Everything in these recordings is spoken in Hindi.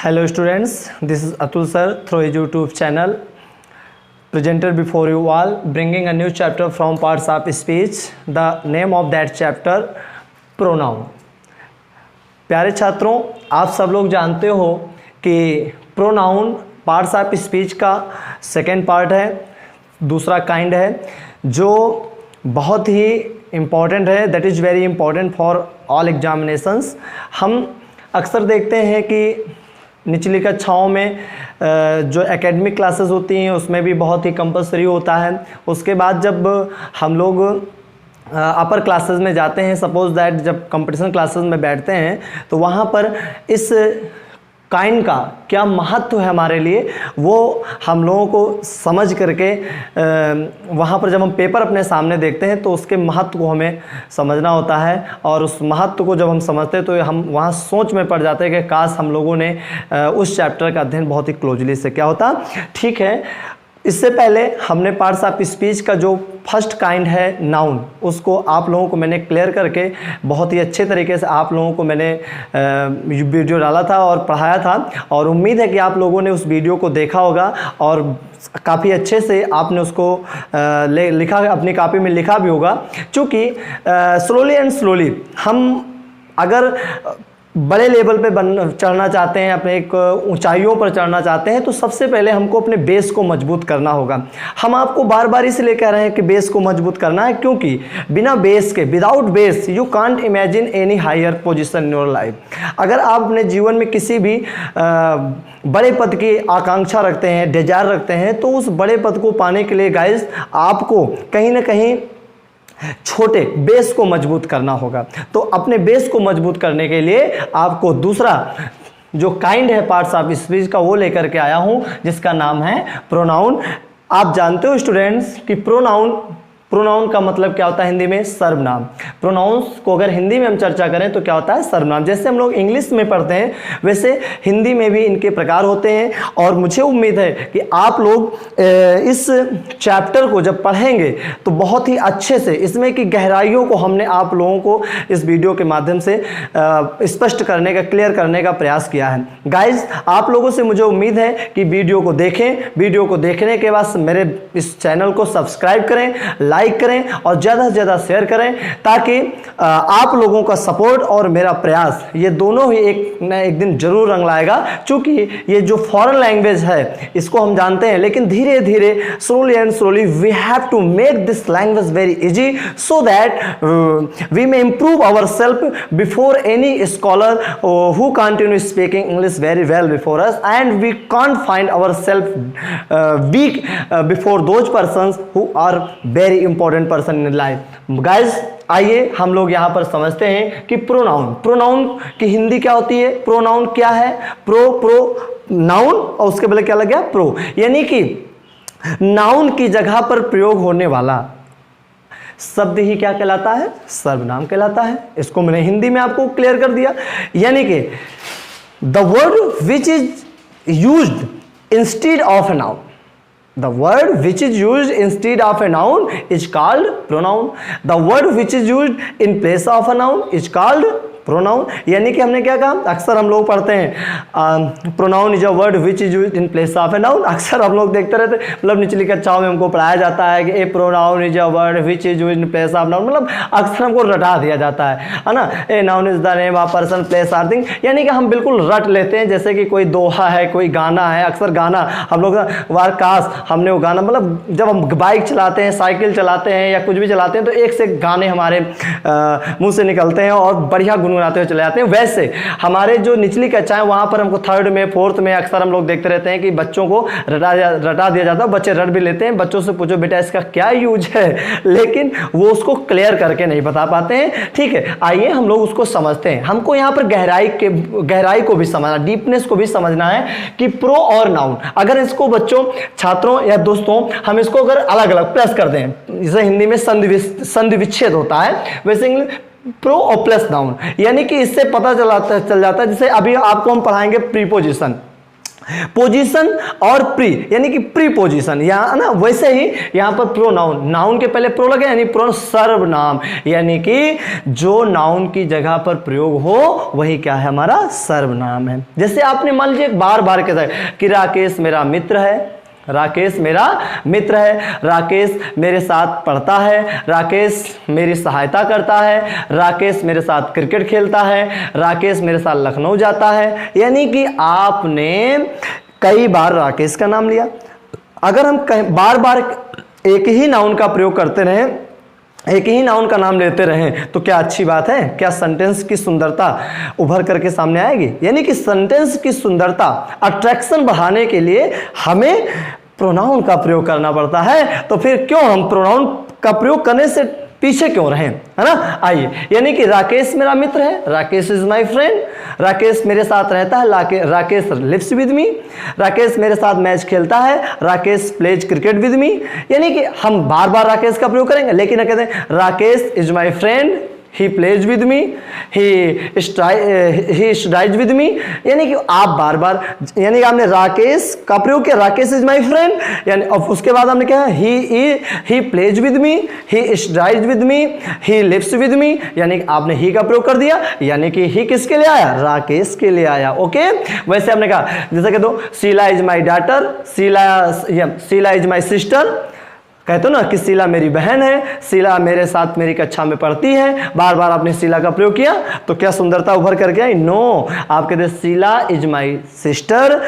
Hello students, this is Atul sir through his YouTube channel presented before you all, bringing a new chapter from parts of speech. The name of that chapter pronoun. प्यारे छात्रों, आप सब लोग जानते हो कि प्रोनाउन पार्ट्स ऑफ स्पीच का सेकेंड पार्ट है, दूसरा काइंड है जो बहुत ही इम्पॉर्टेंट है. That is very important for all examinations. हम अक्सर देखते हैं कि निचली कक्षाओं में जो एकेडमिक क्लासेस होती हैं उसमें भी बहुत ही कंपलसरी होता है. उसके बाद जब हम लोग अपर क्लासेस में जाते हैं, सपोज दैट जब कंपटीशन क्लासेस में बैठते हैं तो वहाँ पर इस काइंड का क्या महत्व है हमारे लिए, वो हम लोगों को समझ करके वहाँ पर जब हम पेपर अपने सामने देखते हैं तो उसके महत्व को हमें समझना होता है. और उस महत्व को जब हम समझते हैं तो हम वहाँ सोच में पड़ जाते हैं कि काश हम लोगों ने उस चैप्टर का अध्ययन बहुत ही क्लोजली से क्या होता. ठीक है, इससे पहले हमने पार्ट्स ऑफ स्पीच का जो फर्स्ट काइंड है नाउन, उसको आप लोगों को मैंने क्लियर करके बहुत ही अच्छे तरीके से आप लोगों को मैंने वीडियो डाला था और पढ़ाया था. और उम्मीद है कि आप लोगों ने उस वीडियो को देखा होगा और काफ़ी अच्छे से आपने उसको लिखा, अपनी कॉपी में लिखा भी होगा. क्योंकि स्लोली एंड स्लोली हम अगर बड़े लेवल पे चढ़ना चाहते हैं, अपने एक ऊंचाइयों पर चढ़ना चाहते हैं, तो सबसे पहले हमको अपने बेस को मजबूत करना होगा. हम आपको बार बार इसलिए कह रहे हैं कि बेस को मजबूत करना है, क्योंकि बिना बेस के, without base you can't imagine any higher position in your life. अगर आप अपने जीवन में किसी भी बड़े पद की आकांक्षा रखते हैं, डिजायर रखते हैं, तो उस बड़े पद को पाने के लिए गाइस आपको कहीं ना कहीं छोटे बेस को मजबूत करना होगा. तो अपने बेस को मजबूत करने के लिए आपको दूसरा जो काइंड है पार्ट्स ऑफ स्पीच का वो लेकर के आया हूं, जिसका नाम है प्रोनाउन. आप जानते हो स्टूडेंट्स कि प्रोनाउन का मतलब क्या होता है हिंदी में? सर्वनाम. प्रोनाउंस को अगर हिंदी में हम चर्चा करें तो क्या होता है? सर्वनाम. जैसे हम लोग इंग्लिश में पढ़ते हैं वैसे हिंदी में भी इनके प्रकार होते हैं. और मुझे उम्मीद है कि आप लोग इस चैप्टर को जब पढ़ेंगे तो बहुत ही अच्छे से इसमें की गहराइयों को हमने आप लोगों को इस वीडियो के माध्यम से स्पष्ट करने का, क्लियर करने का प्रयास किया है. गाइज, आप लोगों से मुझे उम्मीद है कि वीडियो को देखें. वीडियो को देखने के बाद मेरे इस चैनल को सब्सक्राइब करें, लाइक करें और ज़्यादा से ज़्यादा शेयर करें, ताकि आप लोगों का सपोर्ट और मेरा प्रयास ये दोनों ही एक दिन जरूर रंग लाएगा. क्योंकि ये जो फॉरेन लैंग्वेज है इसको हम जानते हैं, लेकिन धीरे धीरे slowly and slowly we have to make this language very easy so that we may improve our self before any scholar who continue speaking English very well before us, and we can't find our self weak before those persons who are very important person in life. Guys, आइए हम लोग यहां पर समझते हैं कि प्रोनाउन की हिंदी क्या होती है. प्रोनाउन क्या है? नाउन और उसके पहले क्या लग गया? प्रो, यानी कि नाउन की जगह पर प्रयोग होने वाला शब्द ही क्या कहलाता है? सर्वनाम कहलाता है. इसको मैंने हिंदी में आपको क्लियर कर दिया. यानी कि the word which is used instead of a noun, the word which is used instead of a noun is called pronoun. The word which is used in place of a noun is called pronoun. यानी कि हमने क्या कहा, अक्सर हम लोग पढ़ते हैं pronoun is a word which is used in place of a noun. अक्सर हम लोग देखते रहते, मतलब निचली कक्षाओं में हमको पढ़ाया जाता है कि a pronoun is a word which is used in place of noun. मतलब अक्सर हमको रटा दिया जाता है ना. A noun is the name of person, place or thing. यानी कि हम बिल्कुल रट लेते हैं, जैसे कि कोई दोहा है, कोई गाना है. अक्सर गाना हम लोग वारकाश, हमने वो गाना, मतलब जब हम बाइक चलाते हैं, साइकिल चलाते हैं या कुछ भी चलाते हैं तो एक से गाने हमारे मुंह से निकलते हैं और बढ़िया गुनगुनाते हुए चले जाते हैं. वैसे हमारे जो निचली कक्षाएं वहां पर हमको थर्ड में, फोर्थ में अक्सर हम लोग देखते रहते हैं कि बच्चों को रटा दिया जाता है. बच्चे रट भी लेते हैं. बच्चों से पूछो बेटा इसका क्या यूज है, लेकिन वो उसको क्लियर करके नहीं बता पाते हैं. ठीक है, आइए हम लोग उसको समझते हैं. हमको यहाँ पर गहराई को भी समझना, डीपनेस को भी समझना है कि प्रो और नाउन, अगर इसको बच्चों, छात्रों या दोस्तों हम इसको अगर अलग अलग प्लस कर दें, जैसे हिंदी में संधि विच्छेद होता है, वैसे इंग्लिश प्रो और प्लस नाउन. यानी कि इससे पता चल जाता है. जैसे अभी आपको हम पढ़ाएंगे प्रीपोजिशन. पोजीशन और प्री यानी कि प्री पोजीशन, यहाँ ना वैसे ही यहाँ पर प्रोनाउन, नाउन के पहले प्रो लगे यानी प्रो सर्वनाम, यानी कि जो नाउन की जगह पर प्रयोग हो वही क्या है, हमारा सर्वनाम है। जैसे आपने मान लीजिए बार बार कहता है कि राकेश मेरा मित्र है, राकेश मेरा मित्र है, राकेश मेरे साथ पढ़ता है, राकेश मेरी सहायता करता है, राकेश मेरे साथ क्रिकेट खेलता है, राकेश मेरे साथ लखनऊ जाता है। यानी कि आपने कई बार राकेश का नाम लिया। अगर हम बार बार एक ही नाउन का प्रयोग करते रहें, एक ही नाउन का नाम लेते रहें, तो क्या अच्छी बात है? क्या सेंटेंस की सुंदरता उभर करके सामने आएगी? यानी कि सेंटेंस की सुंदरता, अट्रैक्शन बढ़ाने के लिए हमें प्रोनाउन का प्रयोग करना पड़ता है। तो फिर क्यों हम प्रोनाउन का प्रयोग करने से पीछे क्यों रहें, है ना? आइए, यानी कि राकेश मेरा मित्र है, Rakesh is my friend, Rakesh मेरे साथ रहता है, Rakesh lives with me, Rakesh मेरे साथ मैच खेलता है, Rakesh plays cricket with me. यानी कि हम बार बार राकेश का प्रयोग करेंगे, लेकिन कहते हैं Rakesh is my friend, he plays with me, he studies with me। यानी कि आप बार बार, यानी कि आपने राकेश का प्रयोग किया, राकेश इज माय फ्रेंड, यानी उसके बाद हमने क्या, he plays with me, he studies with me, he lives with me, यानी कि आपने ही का प्रयोग कर दिया, यानी कि ही किसके लिए आया, राकेश के लिए आया। ओके, वैसे हमने कहा, जैसे कह दो Sheela is my daughter, Sheela is my sister, कहते हो ना कि शीला मेरी बहन है, शीला मेरे साथ मेरी कक्षा में पढ़ती है, बार बार आपने शीला का प्रयोग किया, तो क्या सुंदरता उभर करके आई? नो, आप कहते Sheela is my sister,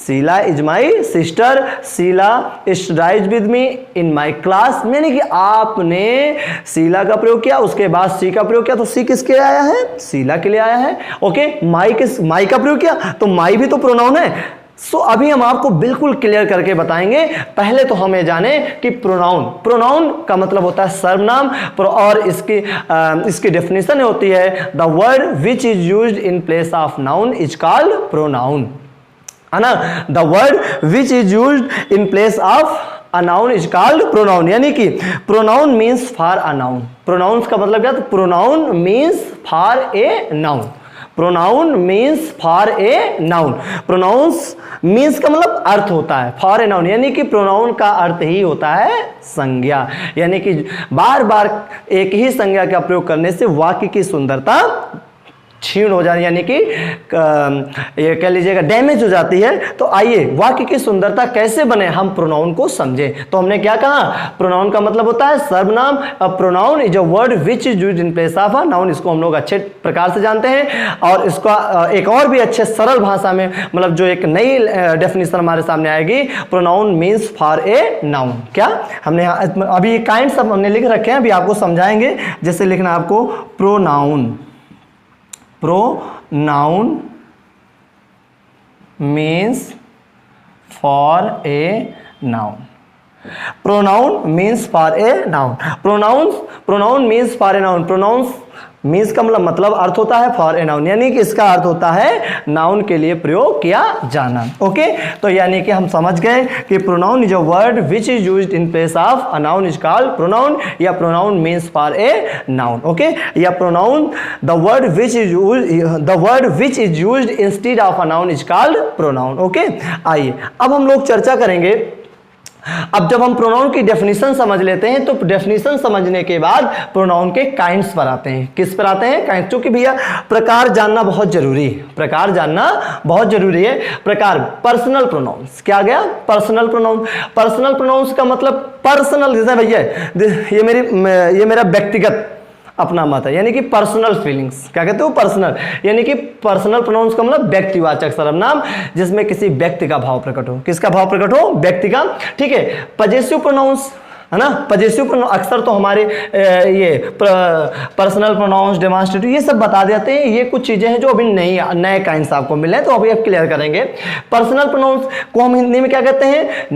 Sheela is my sister, Sheela studies with me in my class. यानी कि आपने शीला का प्रयोग किया, उसके बाद सी का प्रयोग किया, तो सी किसके लिए आया है? शीला के लिए आया है। ओके, माई का प्रयोग किया, तो माई भी तो प्रोनाउन है। सो अभी हम आपको बिल्कुल क्लियर करके बताएंगे। पहले तो हमें जाने कि प्रोनाउन का मतलब होता है सर्वनाम, और इसकी डेफिनेशन होती है the word which is used in place of noun is called pronoun, है ना? The word which is used in place of a noun is called pronoun. यानी कि pronoun means for a noun. Pronouns का मतलब क्या? तो pronoun means for a noun, pronoun means for a noun. Pronouns means का मतलब अर्थ होता है फॉर ए नाउन, यानी कि प्रोनाउन का अर्थ ही होता है संज्ञा। यानी कि बार बार एक ही संज्ञा का प्रयोग करने से वाक्य की सुंदरता क्षीण हो जाती, यानी कि ये कह लीजिएगा डैमेज हो जाती है। तो आइए वाक्य की सुंदरता कैसे बने, हम प्रोनाउन को समझें। तो हमने क्या कहा, प्रोनाउन का मतलब होता है सर्वनाम। A pronoun is a word which is used in place of a noun. इसको हम लोग अच्छे प्रकार से जानते हैं, और इसका एक और भी अच्छे सरल भाषा में, मतलब जो एक नई डेफिनेशन हमारे सामने आएगी, pronoun means for a noun. क्या हमने अभी काइंड सब हमने लिख रखे हैं, अभी आपको समझाएंगे। जैसे लिखना आपको pronoun, pronoun means for a noun, pronoun means for a noun, pronoun means for a noun, pronouns means का मतलब अर्थ होता है फॉर ए नाउन, यानी कि इसका अर्थ होता है नाउन के लिए प्रयोग किया जाना। ओके, तो यानी कि हम समझ गए कि pronoun is a word which is used in place of a noun is called pronoun, या pronoun means for a noun. Okay, या pronoun the word which is used instead of a noun is called pronoun. Okay, आइए अब हम लोग चर्चा करेंगे। अब जब हम प्रोनाउन की डेफिनेशन समझ लेते हैं, तो डेफिनेशन समझने के बाद प्रोनाउन के काइंड्स पर आते हैं। किस पर आते हैं? काइंड। क्योंकि भैया प्रकार जानना बहुत जरूरी है, प्रकार जानना बहुत जरूरी है। प्रकार, पर्सनल प्रोनाउंस। क्या गया? Personal pronoun. पर्सनल प्रोनाउंस का मतलब पर्सनल, जैसे भैया ये मेरा व्यक्तिगत अपना मत है, यानी कि पर्सनल फीलिंग्स। क्या कहते हो? पर्सनल, यानी कि पर्सनल प्रोनाउंस का मतलब व्यक्तिवाचक सर्वनाम, जिसमें किसी व्यक्ति का भाव प्रकट हो। किसका भाव प्रकट हो? व्यक्ति का। ठीक है। पजेसिव प्रोनाउंस, है ना? पजेसिव प्रोनाउन अक्सर तो हमारे ये पर्सनल प्रोनाउंस, डेमॉन्स्ट्रेटिव, ये सब बता देते हैं। ये कुछ चीजें हैं जो अभी नए काइंड्स आपको मिले हैं, तो अभी आप क्लियर करेंगे। पर्सनल प्रोनाउंस को हम हिंदी में क्या कहते हैं?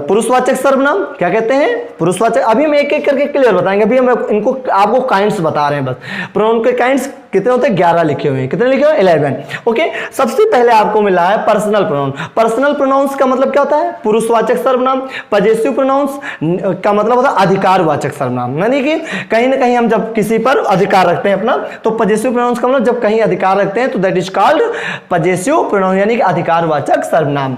पुरुषवाचक सर्वनाम। क्या कहते हैं? पुरुषवाचक। अभी हम एक एक करके क्लियर बताएंगे। अभी हम इनको आपको काइंड्स बता रहे हैं बस। प्रोनाउन के काइंड्स कितने होते हैं? 11 लिखे हुए हैं। कितने लिखे हुए हैं? 11। ओके, सबसे पहले आपको मिला है पर्सनल प्रोनाउन। पर्सनल प्रोनाउंस का मतलब क्या होता है? पुरुषवाचक सर्वनाम। पजेसिव प्रोनाउंस का मतलब होता है अधिकारवाचक सर्वनाम, यानी कि कहीं ना कहीं हम जब किसी पर अधिकार रखते हैं अपना, तो पजेसिव प्रोनाउंस का मतलब जब कहीं अधिकार रखते हैं तो that is called possessive pronoun, यानी कि अधिकारवाचक सर्वनाम।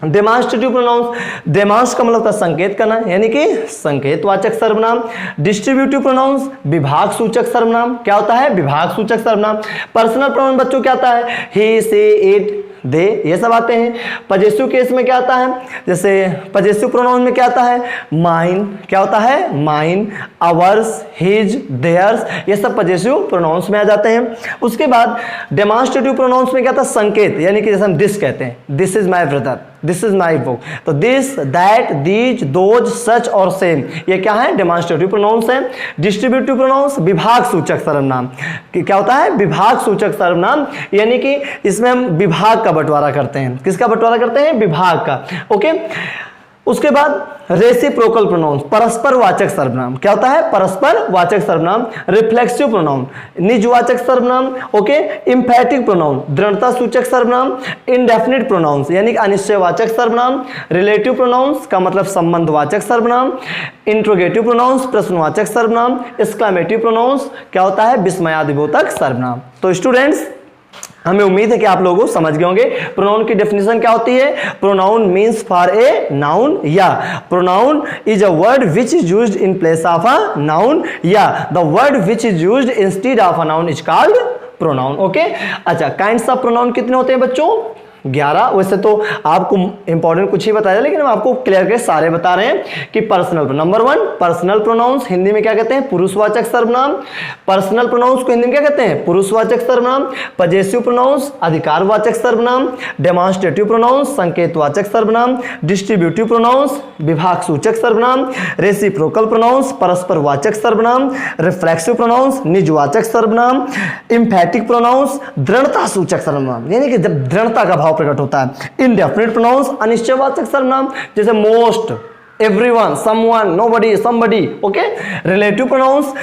डेमॉन्स्ट्रेटिव प्रोनाउंस, डेमॉन्स का मतलब होता है संकेत करना, यानी कि संकेतवाचक सर्वनाम। डिस्ट्रीब्यूटिव प्रोनाउंस विभाग सूचक सर्वनाम। क्या होता है? विभाग सूचक सर्वनाम। पर्सनल प्रोनाउन बच्चों क्या आता है? ही, से, इट, दे, ये सब आते हैं। पजेसिव केस में क्या आता है? जैसे पजेसिव प्रोनाउन में क्या आता है? माइन, क्या होता है? माइन, आवर्स, हिज, देयर्स, ये सब पजेसिव प्रोनाउंस में आ जाते हैं। उसके बाद डेमॉन्स्ट्रेटिव प्रोनाउंस में क्या आता है? संकेत, यानी कि जैसे हम दिस कहते हैं, this is my brother, this is my book, तो दिस, दैट, दीज, दोज, सच और सेम, ये क्या है? डेमॉन्स्ट्रेटिव प्रोनाउंस है। डिस्ट्रीब्यूटिव प्रोनाउंस विभाग सूचक सर्वनाम। क्या होता है? विभाग सूचक सर्वनाम, यानी कि इसमें हम विभाग का बंटवारा करते हैं। किसका बंटवारा करते हैं? विभाग का। ओके, उसके बाद रेसिप्रोकल प्रोनाउंस, परस्पर वाचक सर्वनाम। क्या होता है? परस्पर वाचक सर्वनाम। रिफ्लेक्सिव प्रोनाउन, निजवाचक सर्वनाम। ओके, इंफैटिक प्रोनाउन, दृढ़ता सूचक सर्वनाम। इंडेफिनिट प्रोनाउंस, यानी कि अनिश्चयवाचक सर्वनाम। रिलेटिव प्रोनाउंस का मतलब संबंधवाचक सर्वनाम। इंट्रोगेटिव प्रोनाउंस, प्रश्नवाचक सर्वनाम। एक्सक्लेमेटिव प्रोनाउंस क्या होता है? विस्मयादिबोधक सर्वनाम। तो स्टूडेंट्स, हमें उम्मीद है कि आप लोगों समझ गए होंगे प्रोनाउन की डेफिनेशन क्या होती है। Pronoun means for a noun, या pronoun is a word which is used in place of a noun, या the word which is used instead of a noun is called pronoun. Okay, अच्छा, काइंड्स ऑफ प्रोनाउन कितने होते हैं बच्चों? 11। वैसे तो आपको इंपॉर्टेंट कुछ ही बताया, लेकिन हम आपको क्लियर करके सारे बता रहे हैं कि personal, number 1 personal pronouns Hindi में क्या कहते हैं? पुरुषवाचक सर्वनाम। पर्सनल प्रोनाउंस को हिंदी में क्या कहते हैं? पुरुषवाचक सर्वनाम। पजेसिव प्रोनाउंस अधिकारवाचक सर्वनाम। डेमॉन्स्ट्रेटिव प्रोनाउंस संकेतवाचक सर्वनाम। डिस्ट्रीब्यूटिव प्रोनाउंस विभाग सूचक सर्वनाम। रेसिप्रोकल प्रोनाउंस परस्परवाचक सर्वनाम। रिफ्लेक्सिव प्रोनाउंस निजवाचक सर्वनाम। इंफैटिक प्रोनाउंस दृढ़ता सूचक सर्वनाम, यानी कि जब दृढ़ता का प्रकट होता है। इंडेफिनिट प्रोनाउंस अनिश्चयवाचक सर्वनाम, जैसे most, everyone, someone, nobody, somebody. Okay, relative pronouns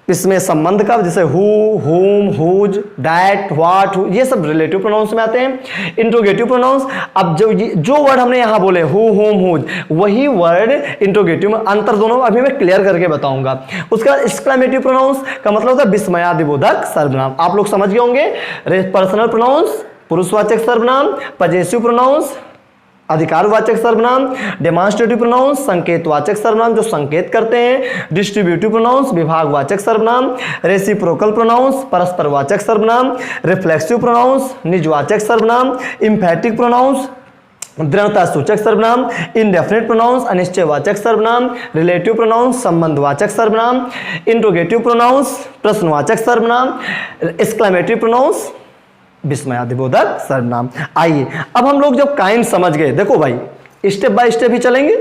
इसमें संबंध का, जैसे हु, हुम, हुज, दैट, व्हाट, ये सब रिलेटिव प्रोनाउंस में आते हैं। इंट्रोगेटिव प्रोनाउंस, अब जो वर्ड हमने यहां बोले हु, हुम, हुज, वही वर्ड इंट्रोगेटिव में, अंतर दोनों अभी मैं क्लियर करके बताऊंगा। उसका एक्सक्लेमेटिव प्रोनाउंस का मतलब होता है विस्मयादिबोधक सर्वनाम। आप लोग समझ गए होंगे। पर्सनल प्रोनाउंस पुरुषवाचक सर्वनाम। पजेसिव प्रोनाउंस अधिकारवाचक सर्वनाम। डेमॉन्स्ट्रेटिव प्रोनाउंस संकेतवाचक सर्वनाम जो संकेत करते हैं। डिस्ट्रीब्यूटिव प्रोनाउंस विभागवाचक सर्वनाम। रेसिप्रोकल प्रोनाउंस परस्परवाचक सर्वनाम। रिफ्लेक्सिव प्रोनाउंस निजवाचक सर्वनाम। इंफैटिक प्रोनाउंस दृढ़ता सूचक सर्वनाम। इंडेफिनिट प्रोनाउंस अनिश्चयवाचक सर्वनाम। रिलेटिव प्रोनाउंस संबंधवाचक सर्वनाम। इंट्रोगेटिव प्रोनाउंस प्रश्नवाचक सर्वनाम। एक्सक्लेमेटिव प्रोनाउंस विस्मयादिबोधक सर्वनाम। आइए अब हम लोग जब काइंड समझ गए, देखो भाई स्टेप बाय स्टेप ही चलेंगे,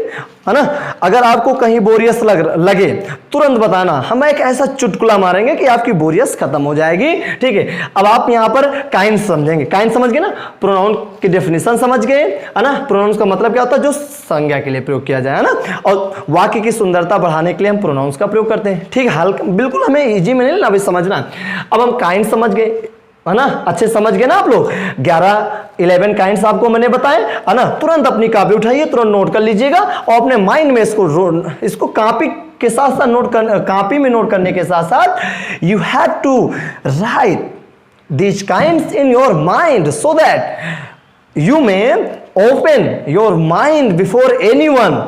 है ना। अगर आपको कहीं बोरियस लगे तुरंत बताना, हम एक ऐसा चुटकुला मारेंगे कि आपकी बोरियस खत्म हो जाएगी। ठीक है, अब आप यहां पर काइंड समझेंगे। काइंड समझ गए ना, प्रोनाउन की डेफिनेशन समझ गए, है ना। प्रोनाउंस का मतलब क्या होता है? जो संज्ञा के लिए प्रयोग किया जाए, है ना। और वाक्य की सुंदरता बढ़ाने के लिए हम प्रोनाउंस का प्रयोग करते हैं। ठीक है, हल्का बिल्कुल हमें इजी में नहीं लेना, अभी समझना। अब हम काइंड समझ गए, है ना, अच्छे समझ गए ना आप लोग। 11 काइंड्स आपको मैंने बताए, है ना। तुरंत अपनी कॉपी उठाइए, तुरंत नोट कर लीजिएगा और अपने माइंड में इसको कॉपी के साथ साथ कॉपी में नोट करने के साथ साथ you have to write these kinds in your mind so that you may open your mind before anyone.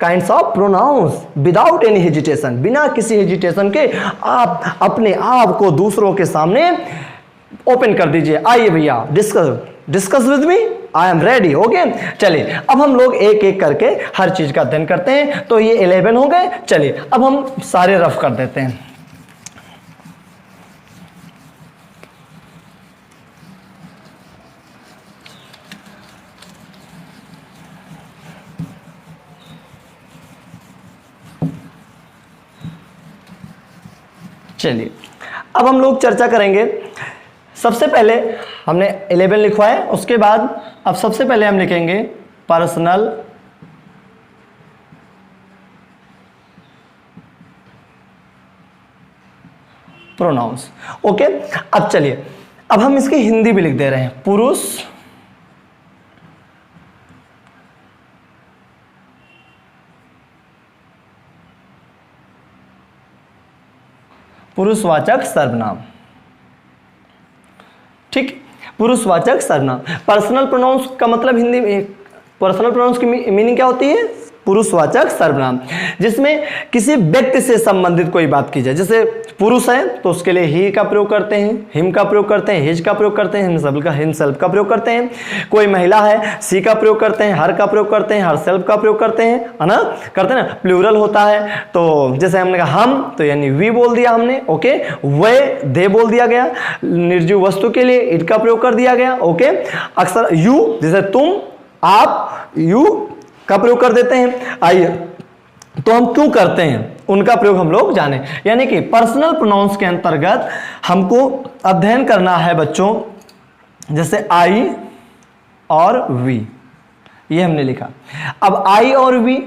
Kinds of pronouns without any hesitation, बिना किसी हेजिटेशन के आप अपने आप को दूसरों के सामने ओपन कर दीजिए। आइए भैया discuss with me, I am ready. Okay, चलिए अब हम लोग एक एक करके हर चीज का अध्ययन करते हैं। तो ये 11 हो गए। चलिए अब हम सारे रफ कर देते हैं। चलिए अब हम लोग चर्चा करेंगे। सबसे पहले हमने 11 लिखवा है, उसके बाद अब सबसे पहले हम लिखेंगे पर्सनल प्रोनाउंस। ओके, अब चलिए, अब हम इसकी हिंदी भी लिख दे रहे हैं। पुरुषवाचक सर्वनाम। ठीक, पुरुषवाचक सर्वनाम। पर्सनल प्रोनाउंस का मतलब हिंदी में, पर्सनल प्रोनाउंस की मीनिंग क्या होती है? पुरुषवाचक सर्वनाम, जिसमें किसी व्यक्ति से संबंधित कोई बात की जाए। जैसे पुरुष है तो उसके लिए ही का प्रयोग करते हैं, हिम का प्रयोग करते हैं, हिज का प्रयोग करते हैं, हिमसेल्फ का प्रयोग करते हैं। कोई महिला है, सी का प्रयोग करते हैं, हर का प्रयोग करते हैं, हरसेल्फ का प्रयोग करते हैं, है ना, करते हैं ना। प्लूरल होता है तो जैसे हमने कहा हम, तो यानी वी बोल दिया हमने। ओके, वे दे बोल दिया गया। निर्जीव वस्तु के लिए इट का प्रयोग कर दिया गया। ओके, अक्सर यू, जैसे तुम, आप, यू का प्रयोग कर देते हैं। आइए, तो हम क्यों करते हैं उनका प्रयोग हम लोग जाने। यानी कि पर्सनल प्रोनाउंस के अंतर्गत हमको अध्ययन करना है बच्चों, जैसे आई और वी, ये हमने लिखा। अब आई और वी,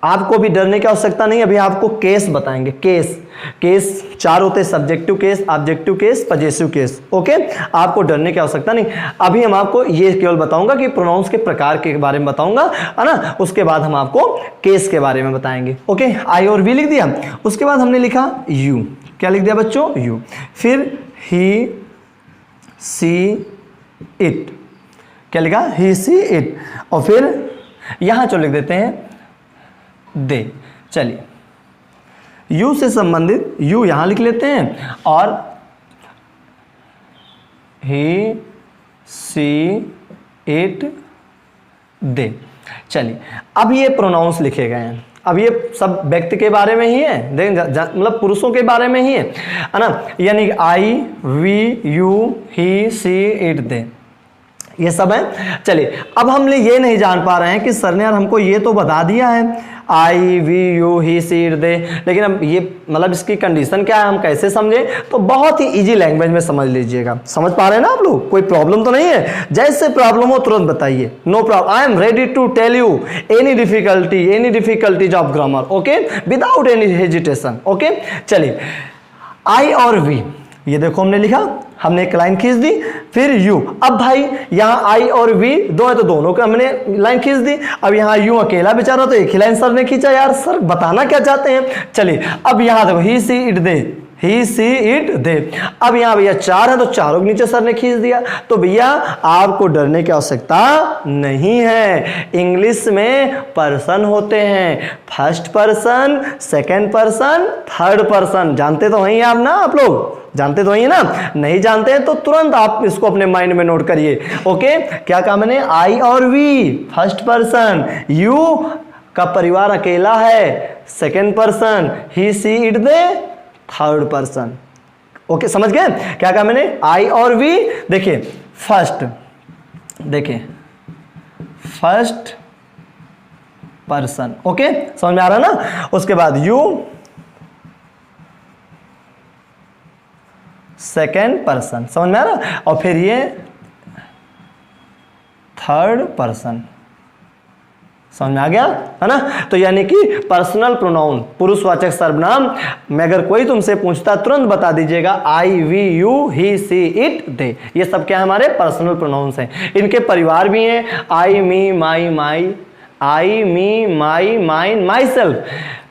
आपको भी डरने की आवश्यकता नहीं। अभी आपको केस बताएंगे। केस 4 होते हैं, subjective case, objective case, possessive case. Okay, आपको डरने की आवश्यकता नहीं। अभी हम आपको ये केवल बताऊंगा कि प्रोनाउंस के प्रकार के बारे में बताऊंगा, है ना। उसके बाद हम आपको केस के बारे में बताएंगे। ओके, आई और वी लिख दिया। उसके बाद हमने लिखा यू। क्या लिख दिया बच्चों? यू। फिर ही, सी, इट। क्या लिखा? ही, सी, इट। और फिर यहां जो लिख देते हैं दे। चलिए, यू से संबंधित यू यहां लिख लेते हैं और ही, सी, इट, दे। चलिए, अब ये प्रोनाउंस लिखे गए हैं। अब ये सब व्यक्ति के बारे में ही है, मतलब पुरुषों के बारे में ही है ना। यानी I, we, you, he, she, it, they, ये सब है। चलिए, अब हम ये नहीं जान पा रहे हैं कि सर ने यार हमको ये तो बता दिया है I, we, you, he, she, it, they, लेकिन अब ये मतलब इसकी कंडीशन क्या है, हम कैसे समझें? तो बहुत ही इजी लैंग्वेज में समझ लीजिएगा। समझ पा रहे हैं ना आप लोग? कोई प्रॉब्लम तो नहीं है? जैसे प्रॉब्लम हो तुरंत बताइए, no problem. I am ready to tell you any difficulties of grammar. Okay, without any hesitation. Okay, चलिए, आई और वी, ये देखो हमने लिखा, हमने एक लाइन खींच दी। फिर यू, अब भाई यहाँ आई और वी दो है तो दोनों को हमने लाइन खींच दी। अब यहाँ यू अकेला बेचारा तो एक ही लाइन सर ने खींचा। यार सर बताना क्या चाहते हैं? चलिए, अब यहाँ देखो ही, she, it, they, he, she, it, दे। अब यहाँ भैया 4 है तो चारों के नीचे सर ने खींच दिया। तो भैया आपको डरने की आवश्यकता नहीं है। इंग्लिश में पर्सन होते हैं, first person, second person, third person. जानते तो हैं आप ना, आप लोग जानते तो हैं ना। नहीं जानते हैं तो तुरंत आप इसको अपने माइंड में नोट करिए। ओके, क्या कहा मैंने? आई और वी फर्स्ट पर्सन, यू का परिवार अकेला है second person, he, she, it, they third person. Okay, समझ गए क्या कहा मैंने? आई और वी, देखिए फर्स्ट, देखिए फर्स्ट पर्सन। ओके, समझ में आ रहा ना। उसके बाद यू सेकेंड पर्सन, समझ में आ रहा। और फिर ये थर्ड पर्सन, समझ में आ गया है ना। तो यानी कि पर्सनल प्रोनाउन, पुरुषवाचक सर्वनाम में अगर कोई तुमसे पूछता तुरंत बता दीजिएगा I, we, you, he, she, it, they. ये सब क्या है? हमारे पर्सनल प्रोनाउंस हैं। इनके परिवार भी हैं, I, me, my, my, I, me, my, mine, myself,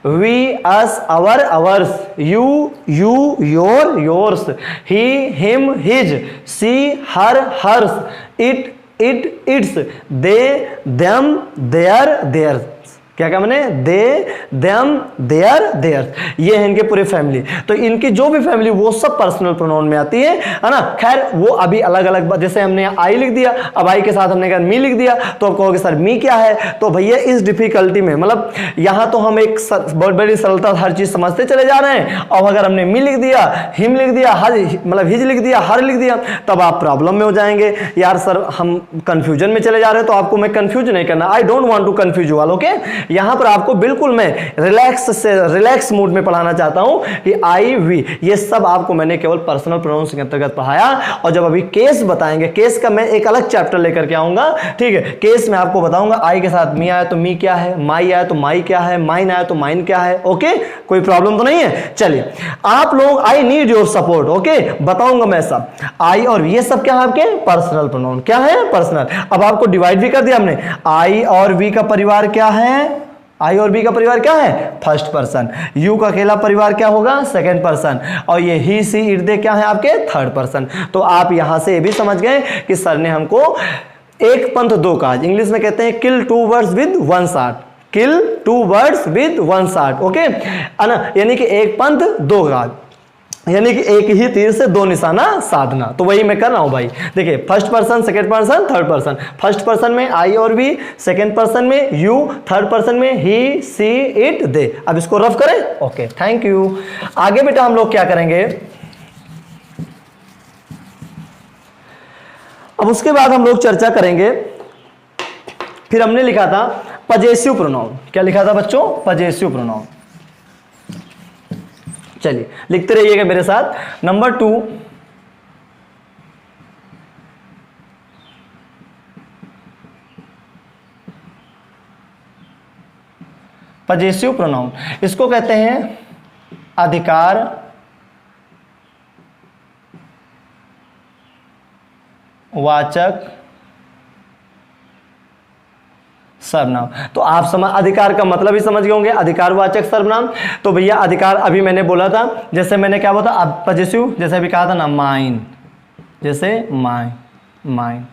we, us, our, ours, you, you, your, yours, he, him, his, she, her, hers, it, its, they, them, their, their. क्या कहा मैंने? They, them, their, their. ये है इनके पूरे फैमिली। तो इनकी जो भी फैमिली वो सब पर्सनल प्रोनाउन में आती है ना। खैर वो अभी अलग अलग, जैसे हमने आई लिख दिया, अब आई के साथ हमने कहा मी लिख दिया, तो आप कहोगे सर मी क्या है? तो भैया इस डिफिकल्टी में मतलब यहाँ तो हम एक बहुत बड़ी सरलता हर चीज समझते चले जा रहे हैं। और अगर हमने मी लिख दिया, हिम लिख दिया, हर मतलब हिज लिख दिया, हर लिख दिया, तब आप प्रॉब्लम में हो जाएंगे। यार सर हम कंफ्यूजन में चले जा रहे हैं, तो आपको मैं कंफ्यूज नहीं करना। I don't want to confuse you all. Okay, यहां पर आपको बिल्कुल मैं रिलैक्स मूड में पढ़ाना चाहता हूं कि आई वी ये सब आपको मैंने केवल पर्सनल प्रोनाउंस के अंतर्गत पढ़ाया, और जब अभी केस बताएंगे, केस का मैं एक अलग चैप्टर लेकर के आऊंगा, ठीक है। केस में आपको बताऊंगा आई के साथ मी आया तो मी क्या है, माई आया तो माई क्या है, माइन आया तो माइन क्या है। ओके, कोई प्रॉब्लम तो नहीं है। चलिए आप लोग, I need your support. Okay, बताऊंगा मैं सब। आई और ये सब क्या है आपके पर्सनल प्रोनाउन, क्या है पर्सनल। अब आपको डिवाइड भी कर दिया हमने, आई और वी का परिवार क्या है, आई और बी का परिवार क्या है फर्स्ट पर्सन, यू का अकेला परिवार क्या होगा सेकंड पर्सन, और ये ही सी इट दे क्या है आपके थर्ड पर्सन। तो आप यहां से ये भी समझ गए कि सर ने हमको एक पंथ दो काज, इंग्लिश में कहते हैं kill two birds with one shot, kill two birds with one shot. Okay है ना, यानी कि एक पंथ दो काज, यानी कि एक ही तीर से दो निशाना साधना। तो वही मैं कर रहा हूं भाई। देखिए first person, second person, third person. First person में आई और वी, सेकंड पर्सन में यू, थर्ड पर्सन में ही सी इट दे। अब इसको रफ करें। Okay, thank you. आगे बेटा हम लोग क्या करेंगे, अब उसके बाद हम लोग चर्चा करेंगे। फिर हमने लिखा था पजेसिव प्रोनाउन। क्या लिखा था बच्चों, पजेसिव प्रोनाउन। चलिए लिखते रहिएगा मेरे साथ। नंबर 2, पजेसिव प्रोनाउन, इसको कहते हैं अधिकार वाचक सर्वनाम। तो आप समझ, अधिकार का मतलब ही समझ गए होंगे, अधिकारवाचक सर्वनाम। तो भैया अधिकार अभी मैंने बोला था, जैसे मैंने क्या बोला था, अब पजेसिव जैसे अभी कहा था ना, माइन, जैसे माइन, माइन,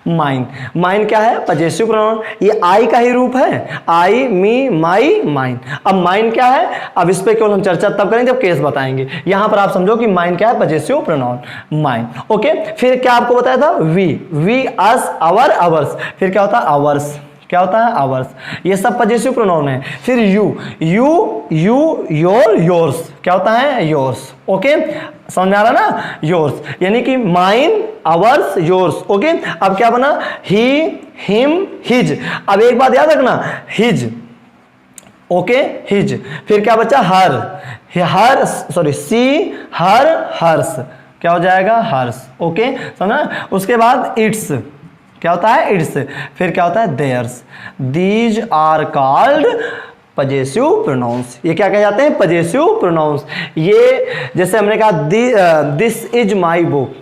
माइन, माइन क्या है पजेसिव प्रोनाउन, ये आई का ही रूप है, आई मी माई माइन। अब माइन क्या है, अब इस पे केवल हम चर्चा तब करेंगे जब केस बताएंगे। यहां पर आप समझो कि माइन क्या है पजेसिव प्रोनाउन, माइन। ओके, फिर क्या आपको बताया था, वी अस आवर अवर्स, फिर क्या होता है आवर्स, क्या होता है आवर्स, ये सब पजेसिव प्रोनाउन है। फिर यू योर योर्स, क्या होता है योर्स। ओके, समझ में आ रहा ना, योर्स, यानी कि माइन आवर्स योर्स। ओके, अब क्या बना, ही हिम हिज। अब एक बात याद रखना, हिज, ओके हिज। फिर क्या बचा, हर सॉरी सी हर हर्ष, क्या हो जाएगा हर्ष। ओके समझना। उसके बाद इट्स, क्या होता है इट्स। फिर क्या होता है theirs. These are called possessive pronouns. ये क्या कहे जाते हैं पजेसिव प्रोनाउंस। ये जैसे हमने कहा दिस इज माई बुक,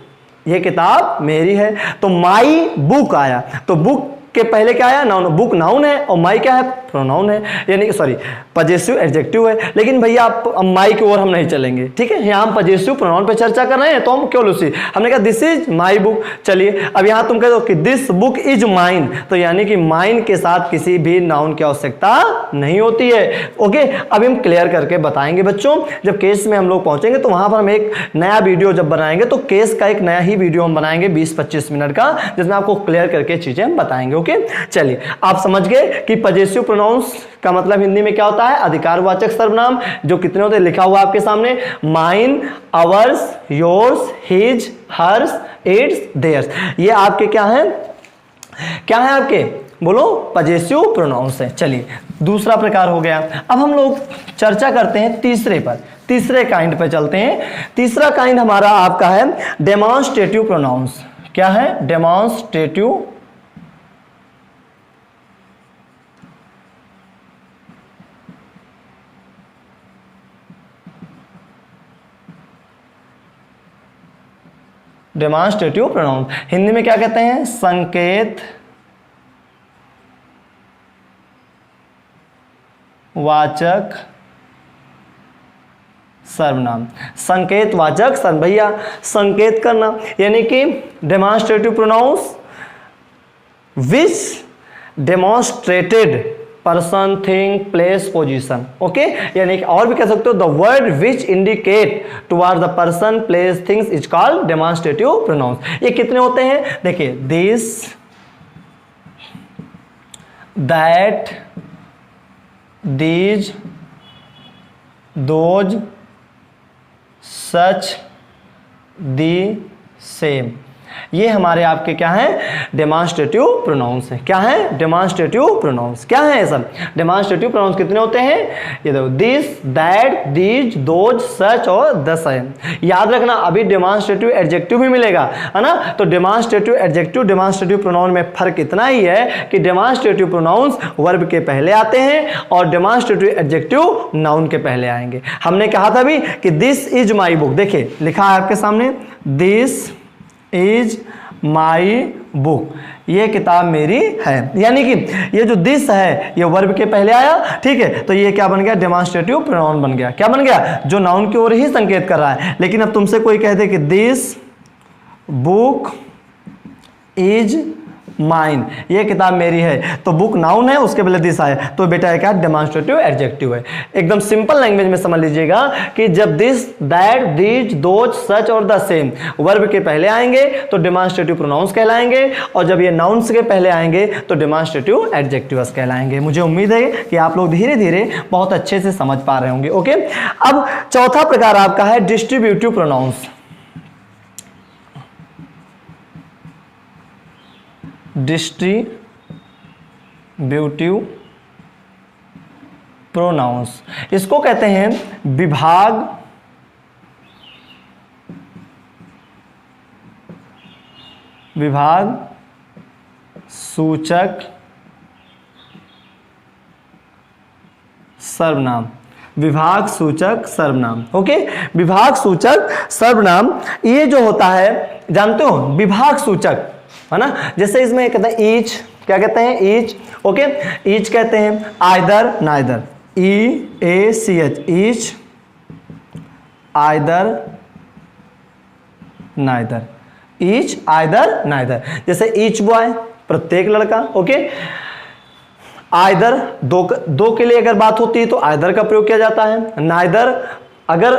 ये किताब मेरी है। तो माई बुक आया, तो बुक के पहले क्या आया नाउन, बुक नाउन है और माई क्या है प्रोनाउन है, यानी सॉरी पजेसिव एडजेक्टिव है। लेकिन भैया आप माई की ओर हम नहीं चलेंगे, ठीक है। यहाँ हम पजेसिव प्रोनाउन पे चर्चा कर रहे हैं, तो हम क्यों उसी, हमने कहा दिस इज माई बुक। चलिए अब यहाँ तुम कह दो कि दिस बुक इज माइन, तो यानी कि माइन के साथ किसी भी नाउन की आवश्यकता नहीं होती है। ओके, अब हम क्लियर करके बताएंगे बच्चों। जब केस में हम लोग पहुंचेंगे तो वहां पर हम एक नया वीडियो जब बनाएंगे, तो केस का एक नया ही वीडियो हम बनाएंगे 20-25 मिनट का, जिसमें आपको क्लियर करके चीजें हम बताएंगे। ओके, चलिए आप समझ गए कि पजेसिव प्रोनाउंस का मतलब हिंदी में क्या होता है, अधिकारवाचक सर्वनाम। जो कितने होते हैं लिखा हुआ आपके सामने, mine, ours, yours, his, hers, its, theirs. ये आपके क्या है, क्या है आपके, बोलो पजेसिव प्रोनाउंस है। चलिए दूसरा प्रकार हो गया। अब हम लोग चर्चा करते हैं तीसरे पर, तीसरे काइंड पर चलते हैं। तीसरा काइंड हमारा आपका है डेमॉन्स्ट्रेटिव प्रोनाउंस। क्या है, डेमॉन्स्ट्रेटिव डेमॉन्स्ट्रेटिव प्रोनाउन। हिंदी में क्या कहते हैं, संकेत वाचक सर्वनाम। संकेत वाचक सर्व, भैया संकेत करना, यानी कि demonstrative pronouns which demonstrated person, thing, place, position. Okay, यानी कि और भी कह सकते हो the word which indicate toward the person, place, things is called demonstrative pronouns. ये कितने होते हैं, देखिए this, that, these, those, such, the, same. ये हमारे आपके क्या है, डेमॉन्स्ट्रेटिव प्रोनाउंस है। क्या है, डेमॉन्स्ट्रेटिव प्रोनाउंस। क्या है ये सब डेमॉन्स्ट्रेटिव प्रोनाउंस? कितने होते हैं? ये देखो, दिस, दैट, दीज, दोज, सच और दस है। याद रखना, अभी डेमॉन्स्ट्रेटिव एडजेक्टिव भी मिलेगा, है ना। तो डेमॉन्स्ट्रेटिव एडजेक्टिव, डेमॉन्स्ट्रेटिव प्रोनाउन में फर्क इतना ही है कि डेमॉन्स्ट्रेटिव प्रोनाउंस वर्ब के पहले आते हैं और डेमॉन्स्ट्रेटिव एडजेक्टिव नाउन के पहले आएंगे। हमने कहा था भी कि दिस इज माई बुक, देखिए लिखा है आपके सामने, दिस इज माई बुक, ये किताब मेरी है। यानी कि ये जो दिस है ये वर्ब के पहले आया, ठीक है। तो ये क्या बन गया, डेमॉन्स्ट्रेटिव प्रोनाउन बन गया। क्या बन गया, जो नाउन की ओर ही संकेत कर रहा है। लेकिन अब तुमसे कोई कह दे कि दिस बुक इज माइन, ये किताब मेरी है, तो बुक नाउन है, उसके पहले दिस आए, तो बेटा क्या, डेमॉन्स्ट्रेटिव एडजेक्टिव है। एकदम सिंपल लैंग्वेज में समझ लीजिएगा कि जब दिस, दैट, दीज, दोज, सच और द सेम वर्ब के पहले आएंगे तो डेमॉन्स्ट्रेटिव प्रोनाउंस कहलाएंगे, और जब ये नाउन्स के पहले आएंगे तो डेमॉन्स्ट्रेटिव एडजेक्टिव्स कहलाएंगे। मुझे उम्मीद है कि आप लोग धीरे धीरे बहुत अच्छे से समझ पा रहे होंगे। ओके, अब चौथा प्रकार आपका है डिस्ट्रीब्यूटिव प्रोनाउंस। डिस्ट्रीब्यूटिव प्रोनाउंस, इसको कहते हैं विभाग सूचक सर्वनाम। विभाग सूचक सर्वनाम। ओके, विभाग सूचक सर्वनाम ये जो होता है, जानते हो, विभाग सूचक, है ना। जैसे इसमें कहते हैं ईच, क्या कहते हैं, ईच। ओके, ईच कहते हैं either, neither, EACH, each, either, neither, each, either, neither. जैसे ईच बॉय, प्रत्येक लड़का। ओके, आइदर, दो के लिए अगर बात होती है तो आइदर का प्रयोग किया जाता है। नाइदर, अगर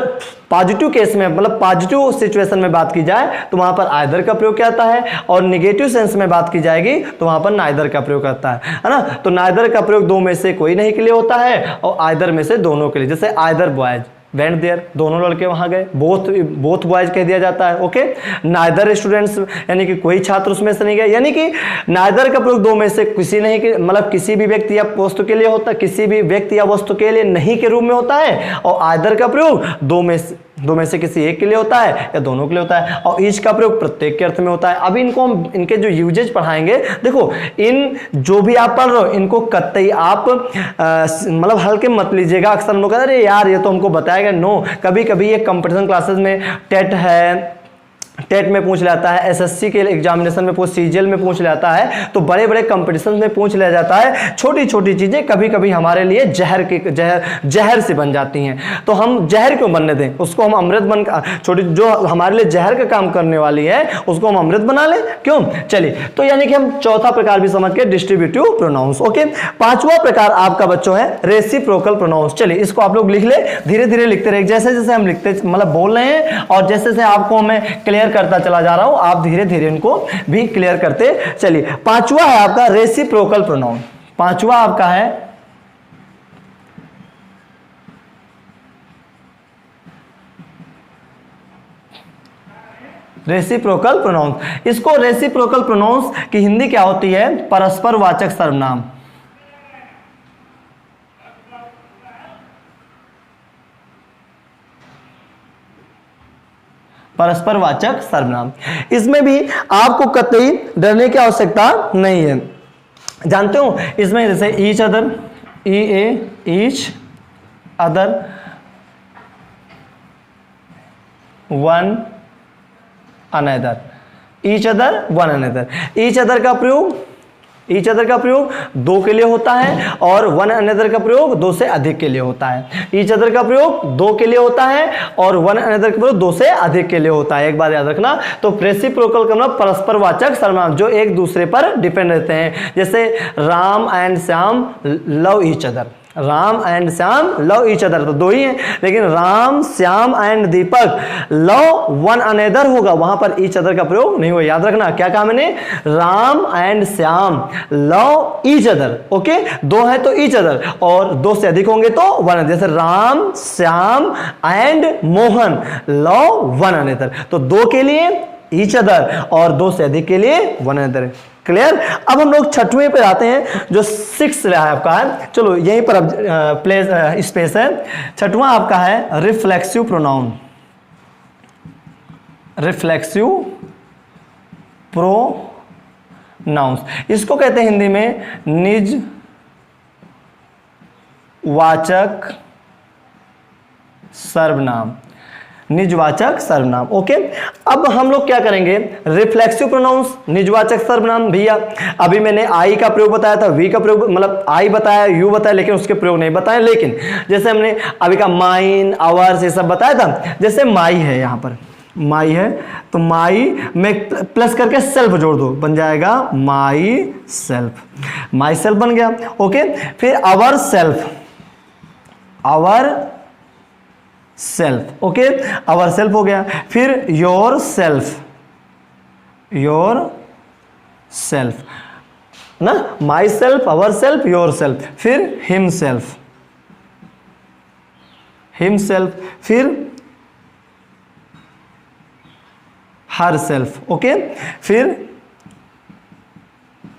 पॉजिटिव केस में, मतलब पॉजिटिव सिचुएशन में बात की जाए तो वहां पर आइदर का प्रयोग किया जाता है, और नेगेटिव सेंस में बात की जाएगी तो वहां पर नाइदर का प्रयोग करता है ना। तो नाइदर का प्रयोग दो में से कोई नहीं के लिए होता है, और आइदर में से दोनों के लिए। जैसे आइदर बॉयज वेंट देयर, दोनों लड़के वहां गए, बोथ बॉयज कह दिया जाता है। ओके, नाइदर स्टूडेंट्स, यानी कि कोई छात्र उसमें से नहीं गए, यानी कि नाइदर का प्रयोग दो में से किसी नहीं के, मतलब किसी भी व्यक्ति या वस्तु के लिए होता है, किसी भी व्यक्ति या वस्तु के लिए नहीं के रूप में होता है, और आइदर का प्रयोग दो में से किसी एक के लिए होता है या दोनों के लिए होता है, और ईच का प्रयोग प्रत्येक के अर्थ में होता है। अभी इनको हम, इनके जो यूजेज पढ़ाएंगे, देखो इन जो भी आप पढ़ रहे हो इनको कतई आप मतलब हल्के मत लीजिएगा। अक्सर हम लोग कहते हैं अरे यार ये तो हमको बताएगा, नो, कभी कभी ये कंपटीशन क्लासेस में टेट है, टेट में पूछ लाता है, एसएससी के एग्जामिनेशन में पूछ, सीजीएल में पूछ लाता है, तो बड़े बड़े कंपटीशन में पूछ लिया जाता है। छोटी छोटी चीजें कभी कभी हमारे लिए जहर से बन जाती हैं, तो हम जहर क्यों बनने दें, उसको हम अमृत बन, छोटी जो हमारे लिए जहर का काम करने वाली है उसको हम अमृत बना लें, क्यों। चलिए, तो यानी कि हम चौथा प्रकार भी समझ के डिस्ट्रीब्यूटिव प्रोनाउंस। ओके, पांचवा प्रकार आपका बच्चों है रेसिप्रोकल प्रोनाउंस। चलिए इसको आप लोग लिख ले, धीरे धीरे लिखते रहे, जैसे जैसे हम लिखते मतलब बोल रहे हैं और जैसे जैसे आपको मैं क्लियर करता चला जा रहा हूं, आप धीरे धीरे इनको भी क्लियर करते चलिए। पांचवा है आपका रेसिप्रोकल प्रोनाउन। पांचवा आपका है रेसिप्रोकल प्रोनाउंस। इसको रेसिप्रोकल प्रोनाउंस की हिंदी क्या होती है, परस्पर वाचक सर्वनाम। परस्पर वाचक सर्वनाम। इसमें भी आपको कतई डरने की आवश्यकता नहीं है। जानते हो इसमें जैसे each other, each other, one another, each other, one another. Each other का प्रयोग दो के लिए होता है, और वन अनदर का प्रयोग दो से अधिक के लिए होता है। ईच अदर का प्रयोग दो के लिए होता है और वन अनदर का प्रयोग दो से अधिक के लिए होता है। एक बात याद रखना, तो रेसिप्रोकल का मतलब परस्पर वाचक सर्वनाम जो एक दूसरे पर डिपेंड रहते हैं। जैसे Ram and Shyam love each other, Ram and Shyam love each other, तो दो ही हैं, लेकिन Ram, Shyam and Deepak love one another होगा, वहां पर ईच अदर का प्रयोग नहीं हुआ। याद रखना क्या कहा मैंने, Ram and Shyam love each other. Okay, दो है तो ईच अदर, और दो से अधिक होंगे तो वन। जैसे Ram, Shyam and Mohan love one another, तो दो के लिए ईच अदर, और दो से अधिक के लिए वन अनदर। क्लियर। अब हम लोग छठवें पे आते हैं जो 6 रहा है आपका है। चलो यहीं पर अब प्लेस स्पेस है। छठवां आपका है रिफ्लेक्सिव प्रोनाउन। रिफ्लेक्सिव प्रोनाउंस, इसको कहते हैं हिंदी में निज वाचक सर्वनाम। निजवाचक सर्वनाम। ओके, अब हम लोग क्या करेंगे, रिफ्लेक्सिव प्रोनाउंस, निजवाचक सर्वनाम। भैया अभी मैंने आई का प्रयोग बताया था, वी का प्रयोग, मतलब आई बताया, यू बताया, लेकिन उसके प्रयोग नहीं बताए। लेकिन जैसे हमने अभी का माइन, आवर्स, ये सब बताया था। जैसे माई है, यहां पर माई है, तो माई में प्लस करके सेल्फ जोड़ दो, बन जाएगा माई सेल्फ। माई सेल्फ बन गया। ओके, फिर our self, our self. Okay, our self हो गया। फिर योर सेल्फ, योर सेल्फ ना, my self, our self, your self. फिर हिम सेल्फ, हिम सेल्फ। फिर हर सेल्फ। ओके, फिर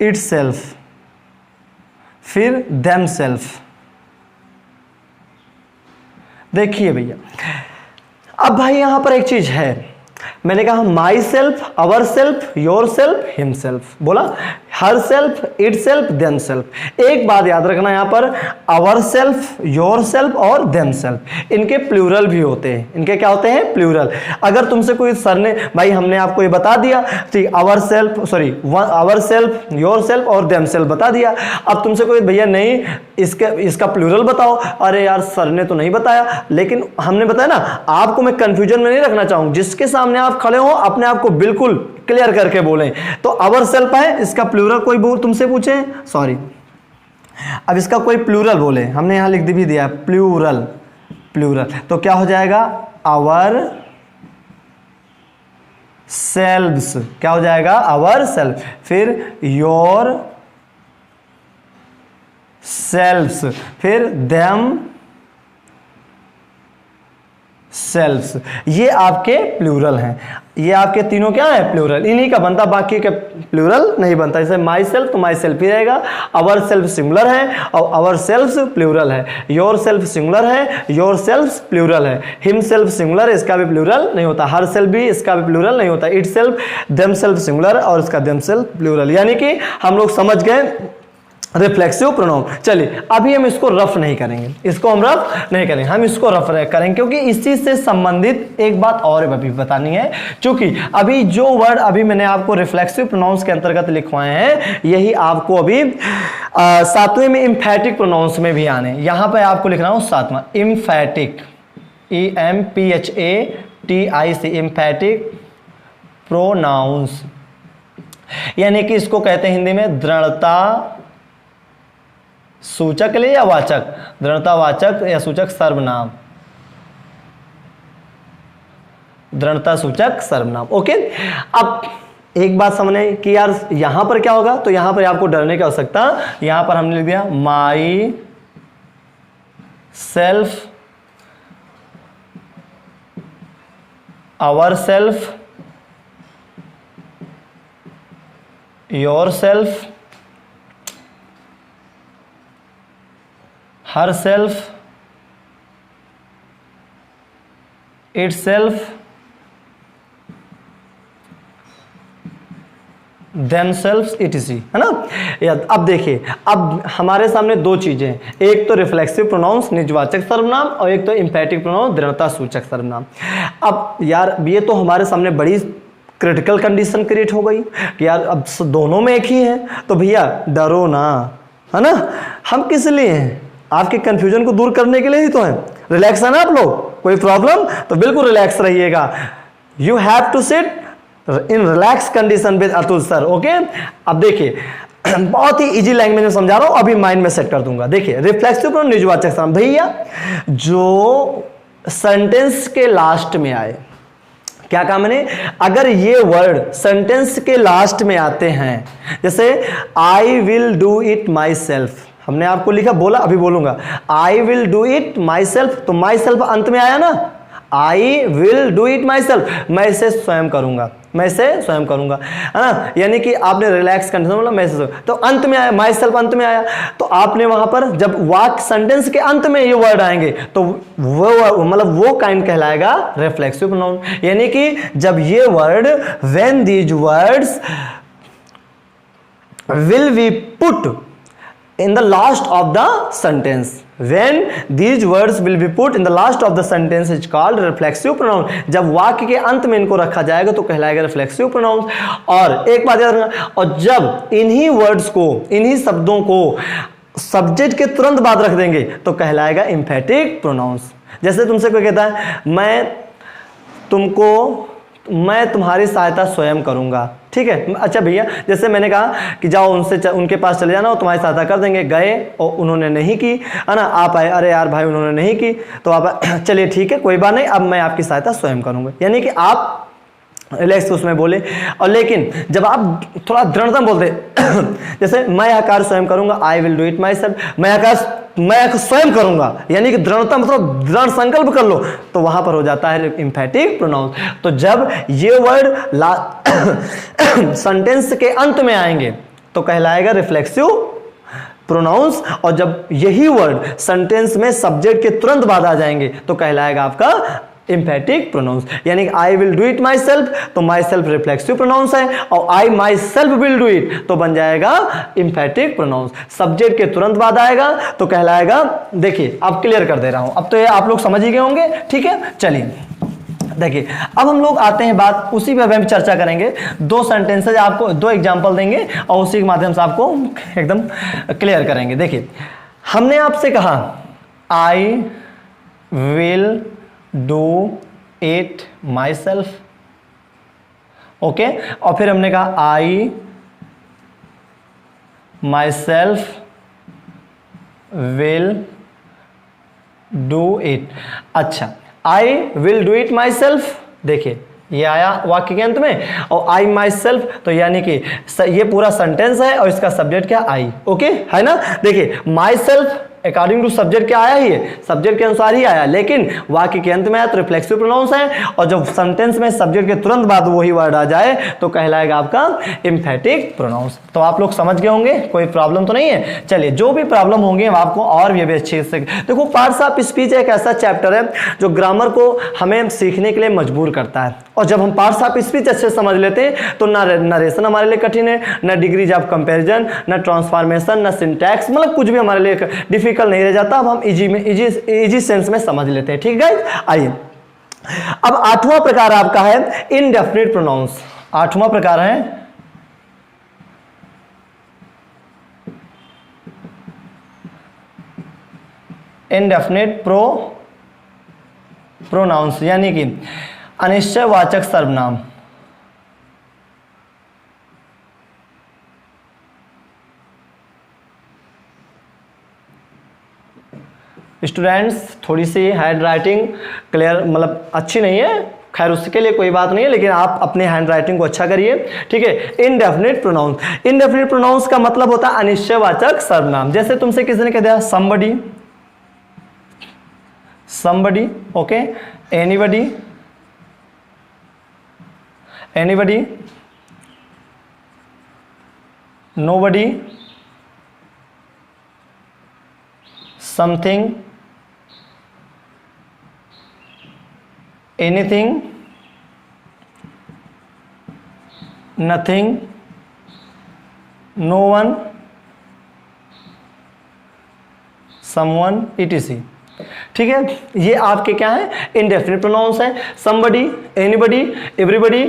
इट सेल्फ। फिर देम सेल्फ। देखिए भैया, अब भाई यहां पर एक चीज है, मैंने कहा myself, ourself, your self, him self, बोला her self, it self, them self. एक बात याद रखना, यहां पर अवर सेल्फ, योर सेल्फ और देम सेल्फ, इनके प्लूरल भी होते हैं। इनके क्या होते हैं, प्लूरल। अगर तुमसे कोई सर ने, भाई हमने आपको ये बता दिया, ठीक, our self, sorry our self, your self और देम सेल्फ बता दिया। अब तुमसे कोई भैया नहीं इसका प्लूरल बताओ, अरे यार सर ने तो नहीं बताया, लेकिन हमने बताया ना, आपको मैं कंफ्यूजन में नहीं रखना चाहूंगा। जिसके सामने आप खड़े हो अपने आप को बिल्कुल क्लियर करके बोलें। तो अवर सेल्फ है, इसका प्लूरल कोई तुमसे पूछे, सॉरी, अब इसका कोई प्लूरल बोले, हमने यहां लिख भी दिया प्लूरल, प्लूरल, तो क्या हो जाएगा, आवर सेल्व्स। क्या हो जाएगा, आवर सेल्फ। फिर योर सेल्व्स। फिर देम सेल्व्स। ये आपके प्लूरल हैं। ये आपके तीनों क्या है, प्लूरल, इन्हीं का बनता, बाकी का प्लूरल नहीं बनता। जैसे माई सेल्फ, तो माई सेल्फ ही रहेगा। अवर सेल्फ सिंगुलर है और अवर सेल्फ प्लूरल है। योर सेल्फ सिंगुलर है, योर सेल्फ प्लूरल है। हिम सेल्फ सिंगुलर है, इसका भी प्लूरल नहीं होता। हर सेल्फ भी, इसका भी प्लूरल नहीं होता। It self, them self singular और इसका देम सेल्फ प्लूरल। यानी कि हम लोग समझ गए रिफ्लेक्सिव प्रोनाउन। चलिए अभी हम इसको रफ नहीं करेंगे, इसको हम रफ नहीं करेंगे, हम इसको रफ करेंगे, क्योंकि इसी से संबंधित एक बात और अभी बतानी है। क्योंकि अभी जो वर्ड अभी मैंने आपको रिफ्लेक्सिव प्रोनाउंस के अंतर्गत लिखवाए हैं, यही आपको अभी 7वें में इम्फेटिक प्रोनाउंस में भी आने। यहां पर आपको लिखना हो 7वां इम्फेटिक, EMPHATIC, इम्फेटिक प्रोनाउंस, यानी कि इसको कहते हैं हिंदी में दृढ़ता सूचक ले या वाचक, दृढ़तावाचक या सूचक सर्वनाम, दृढ़ता सूचक सर्वनाम। ओके, अब एक बात समझने कि यार यहां पर क्या होगा, तो यहां पर आपको डरने की आवश्यकता, यहां पर हमने लिख दिया my self, our self, your self, her self, it self, them self, etc, है ना। अब देखिए, अब हमारे सामने दो चीजें, एक तो रिफ्लेक्सिव प्रोनाउंस निजवाचक सर्वनाम और एक तो इम्पेटिक प्रोनाउंस दृढ़ता सूचक सर्वनाम। अब यार ये तो हमारे सामने बड़ी क्रिटिकल कंडीशन क्रिएट हो गई कि यार अब दोनों में एक ही है, तो भैया डरो ना, है ना। हम किस लिए हैं, आपके कंफ्यूजन को दूर करने के लिए ही तो है। रिलैक्स है ना आप लोग, कोई प्रॉब्लम तो बिल्कुल रिलैक्स रहिएगा। You have to sit in relax condition with Atul sir. Okay, अब देखिए बहुत ही इजी लैंग्वेज में समझा रहा हूं, अभी माइंड में सेट कर दूंगा। देखिए रिफ्लेक्सिव प्रोनाउन निजवाचक सर्वनाम, भैया जो सेंटेंस के लास्ट में आए, क्या कहा मैंने, अगर ये वर्ड सेंटेंस के लास्ट में आते हैं, जैसे आई will do it my self, हमने आपको लिखा, बोला, अभी बोलूंगा आई will do it myself, तो माई सेल्फ अंत में आया ना, आई will do it my self, मैं इसे स्वयं करूंगा, मैं इसे स्वयं करूंगा, है ना। यानी कि आपने रिलैक्स कंडीशन बोला मैं इसे, तो अंत में आया माई सेल्फ, अंत में आया, तो आपने वहां पर जब वाक्य सेंटेंस के अंत में ये वर्ड आएंगे तो वो मतलब वो काइंड कहलाएगा रिफ्लेक्सिव प्रोनाउन। यानी कि जब ये word when these words will be put in the last of the sentence, when these words will be put in the last of the sentence is called reflexive pronoun। जब वाक्य के अंत में इनको रखा जाएगा तो कहलाएगा रिफ्लेक्सिव प्रोनाउन। और एक बात याद रखना, और जब इन्हीं वर्ड्स को, इन्हीं शब्दों को सब्जेक्ट के तुरंत बाद रख देंगे तो कहलाएगा एम्फेटिक प्रोनाउंस। जैसे तुमसे कोई कहता है मैं तुम्हारी सहायता स्वयं करूंगा, ठीक है। अच्छा भैया, जैसे मैंने कहा कि जाओ उनके पास चले जाना, वो तुम्हारी सहायता कर देंगे। गए और उन्होंने नहीं की, है ना। आप आए, अरे यार भाई उन्होंने नहीं की, तो आप चलिए ठीक है कोई बात नहीं, अब मैं आपकी सहायता स्वयं करूंगा। यानी कि आप रिलैक्स उसमें बोले। और लेकिन जब आप थोड़ा दृढ़ता बोलते जैसे मैं यह कार्य स्वयं करूंगा, आई will do it my self, मैं स्वयं करूंगा, यानी कि दृढ़ता मतलब दृढ़ संकल्प कर लो, तो वहां पर हो जाता है एम्फेटिक प्रोनाउन। तो जब ये वर्ड सेंटेंस के अंत में आएंगे तो कहलाएगा रिफ्लेक्सिव प्रोनाउंस, और जब यही वर्ड सेंटेंस में सब्जेक्ट के तुरंत बाद आ जाएंगे तो कहलाएगा आपका एम्फेटिक प्रोनाउंस। यानी कि I will do it myself, तो माई सेल्फ रिफ्लेक्सिव प्रोनाउंस है, और I myself will do it तो बन जाएगा एम्फेटिक प्रोनाउंस। सब्जेक्ट के तुरंत बाद आएगा तो कहलाएगा, देखिए अब क्लियर कर दे रहा हूं, अब तो ये आप लोग समझ ही गए होंगे, ठीक है। चलिए देखिए, अब हम लोग आते हैं बात, उसी पे हम चर्चा करेंगे। दो सेंटेंसेज आपको, दो एग्जांपल देंगे और उसी के माध्यम से आपको एकदम क्लियर करेंगे। देखिए, हमने आपसे कहा I will do it myself, okay, और फिर हमने कहा I myself will do it. अच्छा, I will do it myself, देखिए ये आया वाक्य के अंत में, और आई माई सेल्फ, तो यानी कि ये पूरा सेंटेंस है और इसका सब्जेक्ट क्या, आई, ओके है ना। देखिए my self according to subject क्या आया ही है, सब्जेक्ट के अनुसार ही आया, लेकिन वाक्य के अंत में आया तो रिफ्लेक्सिव प्रोनाउंस है, और जब सेंटेंस में सब्जेक्ट के तुरंत बाद वही वर्ड आ जाए तो कहलाएगा आपका एम्फेटिक प्रोनाउंस। तो आप लोग समझ गए होंगे, कोई प्रॉब्लम तो नहीं है। चलिए, जो भी प्रॉब्लम होंगे हम आपको और भी अच्छे से देखो। पार्ट्स ऑफ स्पीच एक ऐसा चैप्टर है जो ग्रामर को हमें सीखने के लिए मजबूर करता है, और जब हम पार्ट्स ऑफ स्पीच अच्छे से समझ लेते हैं तो ना नरेशन हमारे लिए कठिन है, ना डिग्रीज ऑफ कंपैरिजन, ना ट्रांसफॉर्मेशन, ना सिंटैक्स, मतलब कुछ भी हमारे लिए डिफिकल्ट नहीं रह जाता। अब हम इजी सेंस में समझ लेते हैं, ठीक गाइस। आइए, अब आठवां प्रकार आपका है इनडेफिनिट प्रोनाउंस। आठवां प्रकार है इनडेफिनिट प्रोनाउंस, यानी कि अनिश्चयवाचक सर्वनाम। स्टूडेंट्स, थोड़ी सी हैंड राइटिंग क्लियर मतलब अच्छी नहीं है, खैर उसके लिए कोई बात नहीं है, लेकिन आप अपने हैंड राइटिंग को अच्छा करिए, ठीक है। इनडेफिनिट प्रोनाउंस, इनडेफिनिट प्रोनाउंस का मतलब होता है अनिश्चयवाचक सर्वनाम। जैसे तुमसे किसी ने कह दिया somebody, somebody, okay, anybody, anybody, nobody, something, anything, nothing, no one, someone, etc। ठीक है, ये आपके क्या है, इनडेफिनिट प्रोनाउंस है। somebody, anybody, everybody,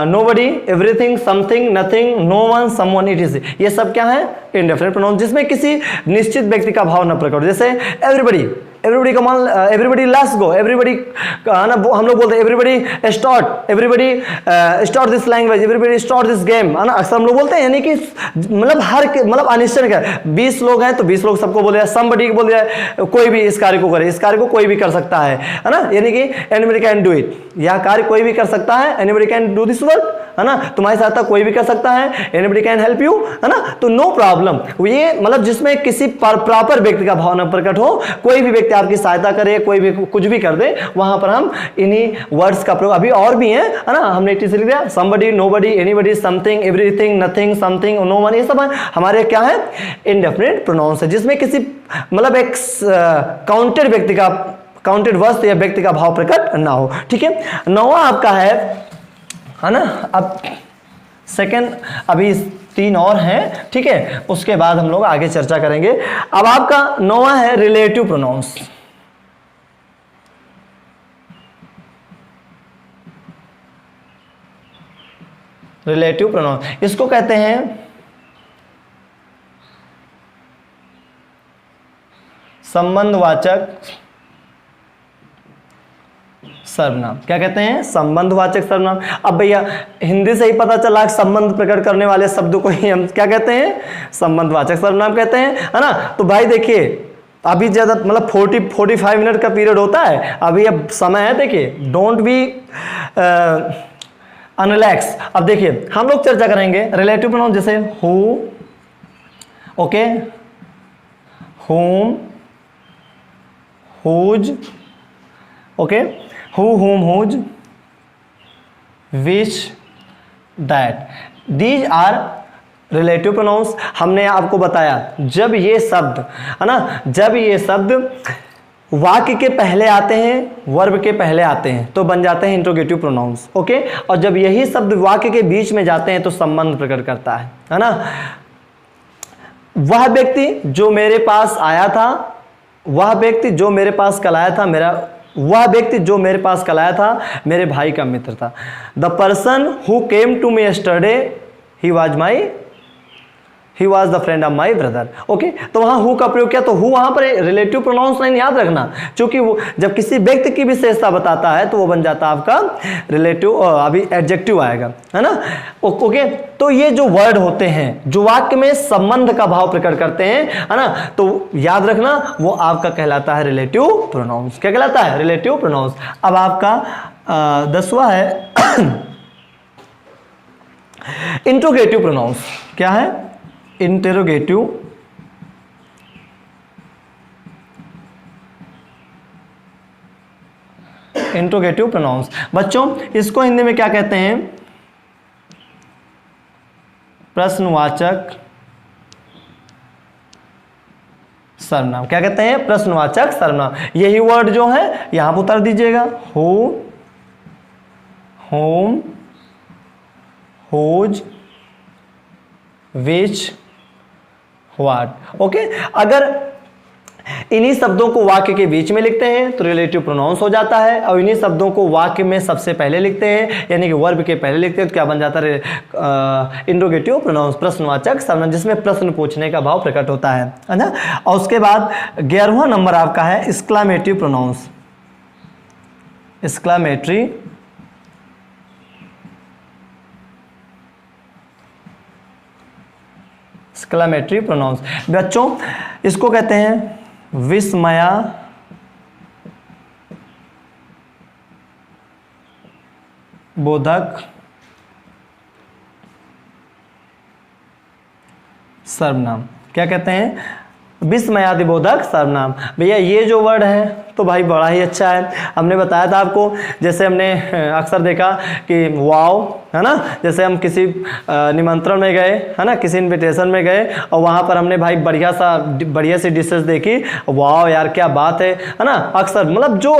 nobody, everything, something, nothing, no one, someone, etc। ये सब क्या है, इनडेफिनिट प्रोनाउंस, जिसमें किसी निश्चित व्यक्ति का भाव न प्रकट हो। जैसे एवरीबडी, एवरीबडी का मान, एवरीबडी लेट्स गो, एवरीबडी ना, हम लोग बोलते हैं everybody start, everybody start this language, everybody start this game, है ना, अक्सर हम लोग बोलते हैं। यानी कि मतलब अनिश्चय क्या, 20 लोग हैं तो 20 लोग सबको बोल दिया, somebody को बोल दिया, कोई भी इस कार्य को करे, इस कार्य को कोई भी कर सकता है ना। यानी कि anybody can do it, यह कार्य कोई भी कर सकता है, anybody can do this work, है ना, तुम्हारी सहायता कोई भी कर सकता है, एनीबडी कैन हेल्प यू, है ना, तो नो प्रॉब्लम। ये मतलब जिसमें किसी प्रॉपर व्यक्ति का भावना प्रकट हो, कोई भी व्यक्ति आपकी सहायता करे, कोई भी कुछ भी कर दे, वहां पर हम इन्हीं वर्ड्स का प्रयोग, अभी और भी है ना, हमने लिख दिया somebody, nobody, anybody, something, everything, nothing, something, no one, ये सब हमारे क्या है, इंडेफिनिट प्रोनाउंस है, जिसमें किसी मतलब एक काउंटेड व्यक्ति का, काउंटेड वस्तु या व्यक्ति का भाव प्रकट ना हो। ठीक है, नौवा आपका है ना। अब सेकंड, अभी 3 और हैं, ठीक है, उसके बाद हम लोग आगे चर्चा करेंगे। अब आपका नौवा है रिलेटिव प्रोनाउंस। रिलेटिव प्रोनाउंस इसको कहते हैं संबंधवाचक सर्वनाम। क्या कहते हैं, संबंधवाचक सर्वनाम। अब भैया हिंदी से ही पता चला संबंध प्रकट करने वाले शब्द को ही हम क्या कहते हैं, संबंधवाचक सर्वनाम कहते हैं, है ना। तो भाई देखिए अभी ज्यादा मतलब 40-45 मिनट का पीरियड होता है, अभी अब समय है, देखिए डोंट बी अनरिलैक्स। अब देखिए हम लोग चर्चा करेंगे रिलेटिव प्रोनाउन, जैसे who, okay, whom, whose, okay, who, whom, whose, which, that, these are relative pronouns. हमने आपको बताया जब ये शब्द, है ना, जब ये शब्द वाक्य के पहले आते हैं, वर्ब के पहले आते हैं, तो बन जाते हैं इंट्रोगेटिव प्रोनाउंस, ओके। और जब यही शब्द वाक्य के बीच में जाते हैं तो संबंध प्रकट करता है ना। वह व्यक्ति जो मेरे पास आया था, वह व्यक्ति जो मेरे पास कल आया था, वह व्यक्ति जो मेरे पास कल आया था मेरे भाई का मित्र था। The person who came to me yesterday he was the friend of my brother, okay. तो वहां हु का प्रयोग किया, तो हु वहां पर रिलेटिव प्रोनाउंस नहीं, याद रखना, क्योंकि वो जब किसी व्यक्ति की विशेषता बताता है तो वो बन जाता है आपका रिलेटिव, अभी एडजेक्टिव आएगा, है ना, ओके। तो ये जो वर्ड होते हैं जो वाक्य में संबंध का भाव प्रकट करते हैं, है ना, तो याद रखना वो आपका कहलाता है रिलेटिव प्रोनाउंस। क्या कहलाता है, रिलेटिव प्रोनाउंस। अब आपका 10वां है इंट्रोगेटिव प्रोनाउंस। क्या है, इंटेरोगेटिव इंट्रोगेटिव प्रोनाउंस। बच्चों इसको हिंदी में क्या कहते हैं, प्रश्नवाचक सर्वनाम। क्या कहते हैं, प्रश्नवाचक सर्वनाम। यही वर्ड जो है यहां पर उतार दीजिएगा, who, whom, whose, which, what, okay. अगर इन्हीं शब्दों को वाक्य के बीच में लिखते हैं तो रिलेटिव प्रोनाउंस हो जाता है, और इन्हीं शब्दों को वाक्य में सबसे पहले लिखते हैं यानी कि वर्ब के पहले लिखते हैं तो क्या बन जाता है, इंट्रोगेटिव प्रोनाउंस, प्रश्नवाचक सर्वनाम, जिसमें प्रश्न पूछने का भाव प्रकट होता है ना। और उसके बाद 11वां नंबर आपका है exclamatory pronouns. Exclamatory exclamatory pronouns. बच्चों इसको कहते हैं विस्मया बोधक सर्वनाम। क्या कहते हैं, विस्मयादिबोधक सर्वनाम। भैया ये जो वर्ड है तो भाई बड़ा ही अच्छा है। हमने बताया था आपको, जैसे हमने अक्सर देखा कि वाव, है ना, जैसे हम किसी निमंत्रण में गए, है ना, किसी इनविटेशन में गए और वहाँ पर हमने भाई बढ़िया सी डिशेस देखी, वाव यार क्या बात है ना। अक्सर मतलब जो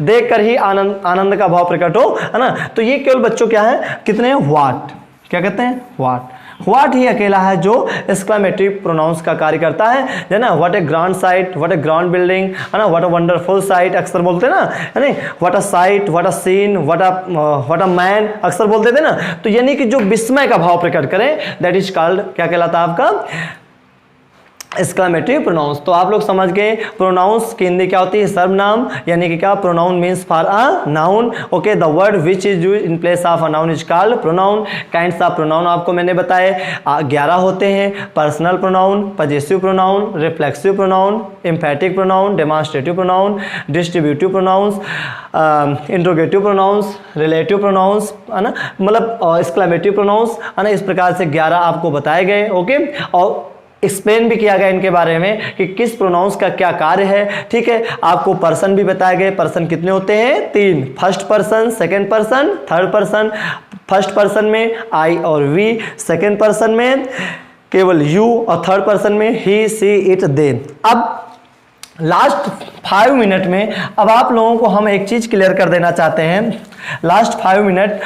देख कर ही आनंद का भाव प्रकट हो, है ना। तो ये केवल बच्चों क्या है, कितने हैं, व्हाट। क्या कहते हैं, व्हाट। व्हाट ही अकेला है जो एक्सक्लामेटरी प्रोनाउंस का कार्य करता है ना। What A grand site, what A grand building, है ना, व्हाट अ वंडरफुल साइट अक्सर बोलते हैं ना, है ना, what a sight, what a scene, what a man अक्सर बोलते थे ना। तो यानी कि जो विस्मय का भाव प्रकट करें दैट इज कॉल्ड, क्या कहलाता है आपका, एक्सक्लेमेटरी प्रोनाउंस। तो आप लोग समझ गए प्रोनाउंस की हिंदी क्या होती है, सर्वनाम, यानी कि क्या, pronoun means for a noun. Okay, the word which is used in place of a noun is called pronoun. Kinds of pronoun आपको मैंने बताए 11 होते हैं। Personal pronoun, possessive pronoun, reflexive pronoun, emphatic pronoun, demonstrative pronoun, distributive pronounce, interrogative pronounce, relative pronouns, है ना, मतलब एक्सक्लेमेटरी प्रोनाउंस, है ना। इस प्रकार से 11 आपको बताए गए। ओके, और एक्सप्लेन भी किया गया इनके बारे में कि किस प्रोनाउंस का क्या कार्य है। ठीक है, आपको पर्सन भी बताए गए। पर्सन कितने होते हैं, 3, first person, second person, third person. First person में आई और वी, सेकंड पर्सन में केवल यू, और थर्ड पर्सन में ही, सी, इट, दे। अब लास्ट 5 मिनट में अब आप लोगों को हम एक चीज क्लियर कर देना चाहते हैं। Last 5 minute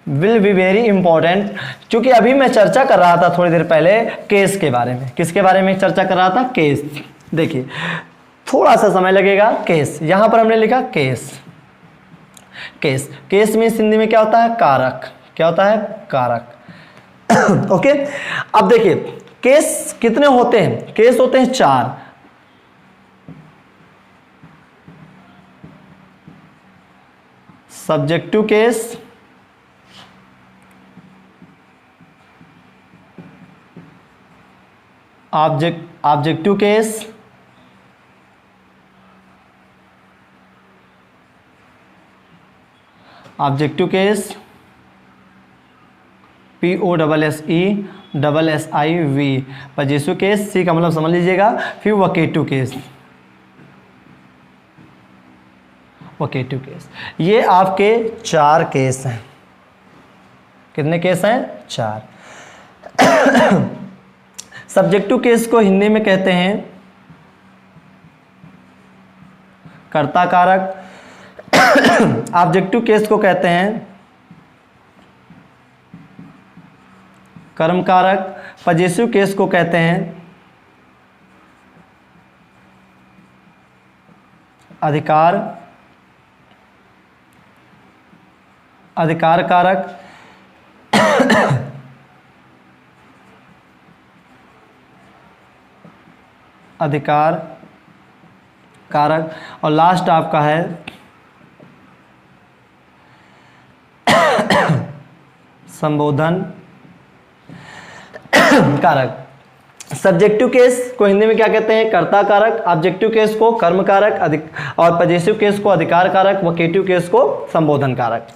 will be very important, क्योंकि अभी मैं चर्चा कर रहा था थोड़ी देर पहले केस के बारे में। किसके बारे में चर्चा कर रहा था, केस। देखिए थोड़ा सा समय लगेगा। केस, यहां पर हमने लिखा case. Case, case means Hindi में क्या होता है, कारक। क्या होता है, कारक। ओके, अब देखिए केस कितने होते हैं, केस होते हैं 4। Subjective case, objective case, objective case, POSSESSIV, possessive case, she का मतलब समझ लीजिएगा। फिर वोकेटिव केस, वोकेटिव केस। ये आपके 4 केस हैं। कितने केस हैं, 4। सब्जेक्टिव केस को हिंदी में कहते हैं कर्ता कारक। ऑब्जेक्टिव केस को कहते हैं कर्म कारक। पजेसिव केस को कहते हैं अधिकार, अधिकार कारक। अधिकार कारक। और लास्ट आपका है संबोधन कारक। सब्जेक्टिव केस को हिंदी में क्या कहते हैं, कर्ता कारक। ऑब्जेक्टिव केस को कर्म कारक, और पजेसिव केस को अधिकार कारक। वोकेटिव केस को संबोधन कारक।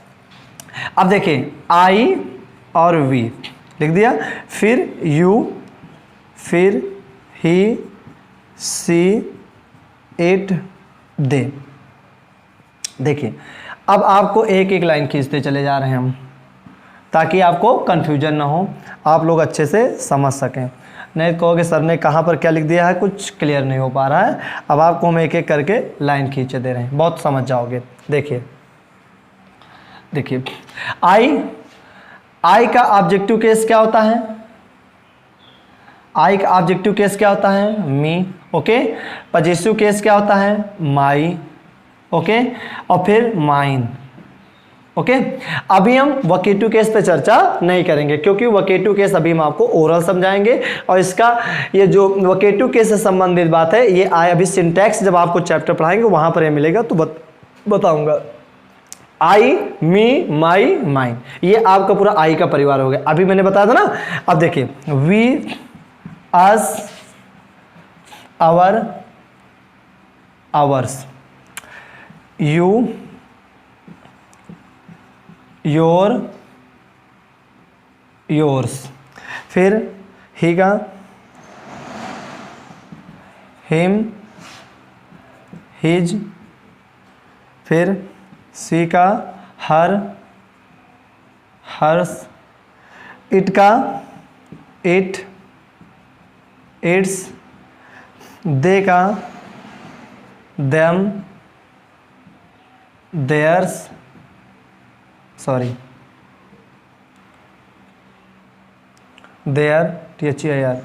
अब देखिए आई और वी लिख दिया, फिर यू, फिर ही, सी, इट, दे। देखिए अब आपको एक एक लाइन खींचते चले जा रहे हैं हम, ताकि आपको कंफ्यूजन ना हो, आप लोग अच्छे से समझ सकें। नहीं कहोगे सर ने कहाँ पर क्या लिख दिया है, कुछ क्लियर नहीं हो पा रहा है। अब आपको हम एक एक करके लाइन खींचे दे रहे हैं, बहुत समझ जाओगे। देखिए देखिए आई का ऑब्जेक्टिव केस क्या होता है, आई का ऑब्जेक्टिव केस क्या होता है, मी। ओके, पजेसिव केस क्या होता है, माई। ओके, और फिर माइन। ओके, अभी हम वोकेटिव केस पे चर्चा नहीं करेंगे, क्योंकि वोकेटिव केस अभी हम आपको ओरल समझाएंगे। और इसका ये जो वोकेटिव केस से संबंधित बात है, ये अभी सिंटैक्स जब आपको चैप्टर पढ़ाएंगे वहां पर ये मिलेगा, तो बताऊंगा। आई, मी, माई, माइन, ये आपका पूरा आई का परिवार हो गया। अभी मैंने बताया था ना। अब देखिए we, us, our, ours, you, your, yours, फिर ही का हिम, हिज, फिर सी का हर, हर्स, इट का इट, इट्स, दे का them, theirs, sorry their, THEIR,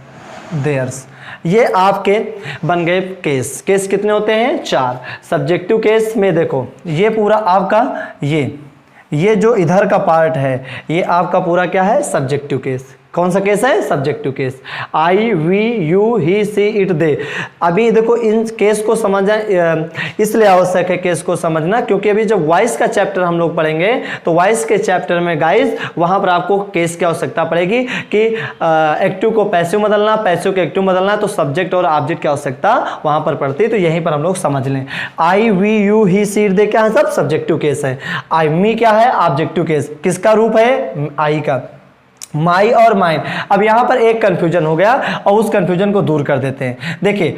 theirs. ये आपके बन गए केस। केस कितने होते हैं, 4। सब्जेक्टिव केस में देखो ये पूरा आपका ये जो इधर का पार्ट है, ये आपका पूरा क्या है, सब्जेक्टिव केस। कौन सा केस है? Subjective case. I, we, you, he, she, it, they. अभी देखो इन केस को समझना इसलिए आवश्यक है केस को समझना, क्योंकि अभी जब वॉइस का चैप्टर हम लोग पढ़ेंगे तो वॉइस के चैप्टर में गाइस वहां पर आपको केस की आवश्यकता पड़ेगी कि एक्टिव को पैसिव बदलना, पैसिव को एक्टिव बदलना, तो सब्जेक्ट और ऑब्जेक्ट की आवश्यकता वहां पर पड़ती है। तो यहीं पर हम लोग समझ लें। I, we, you, he, she, it, they क्या है? सब सब्जेक्टिव केस है। आई, मी क्या है? Objective case. किसका रूप है? आई का। माई और माइन। अब यहां पर एक कंफ्यूजन हो गया और उस कंफ्यूजन को दूर कर देते हैं। देखिए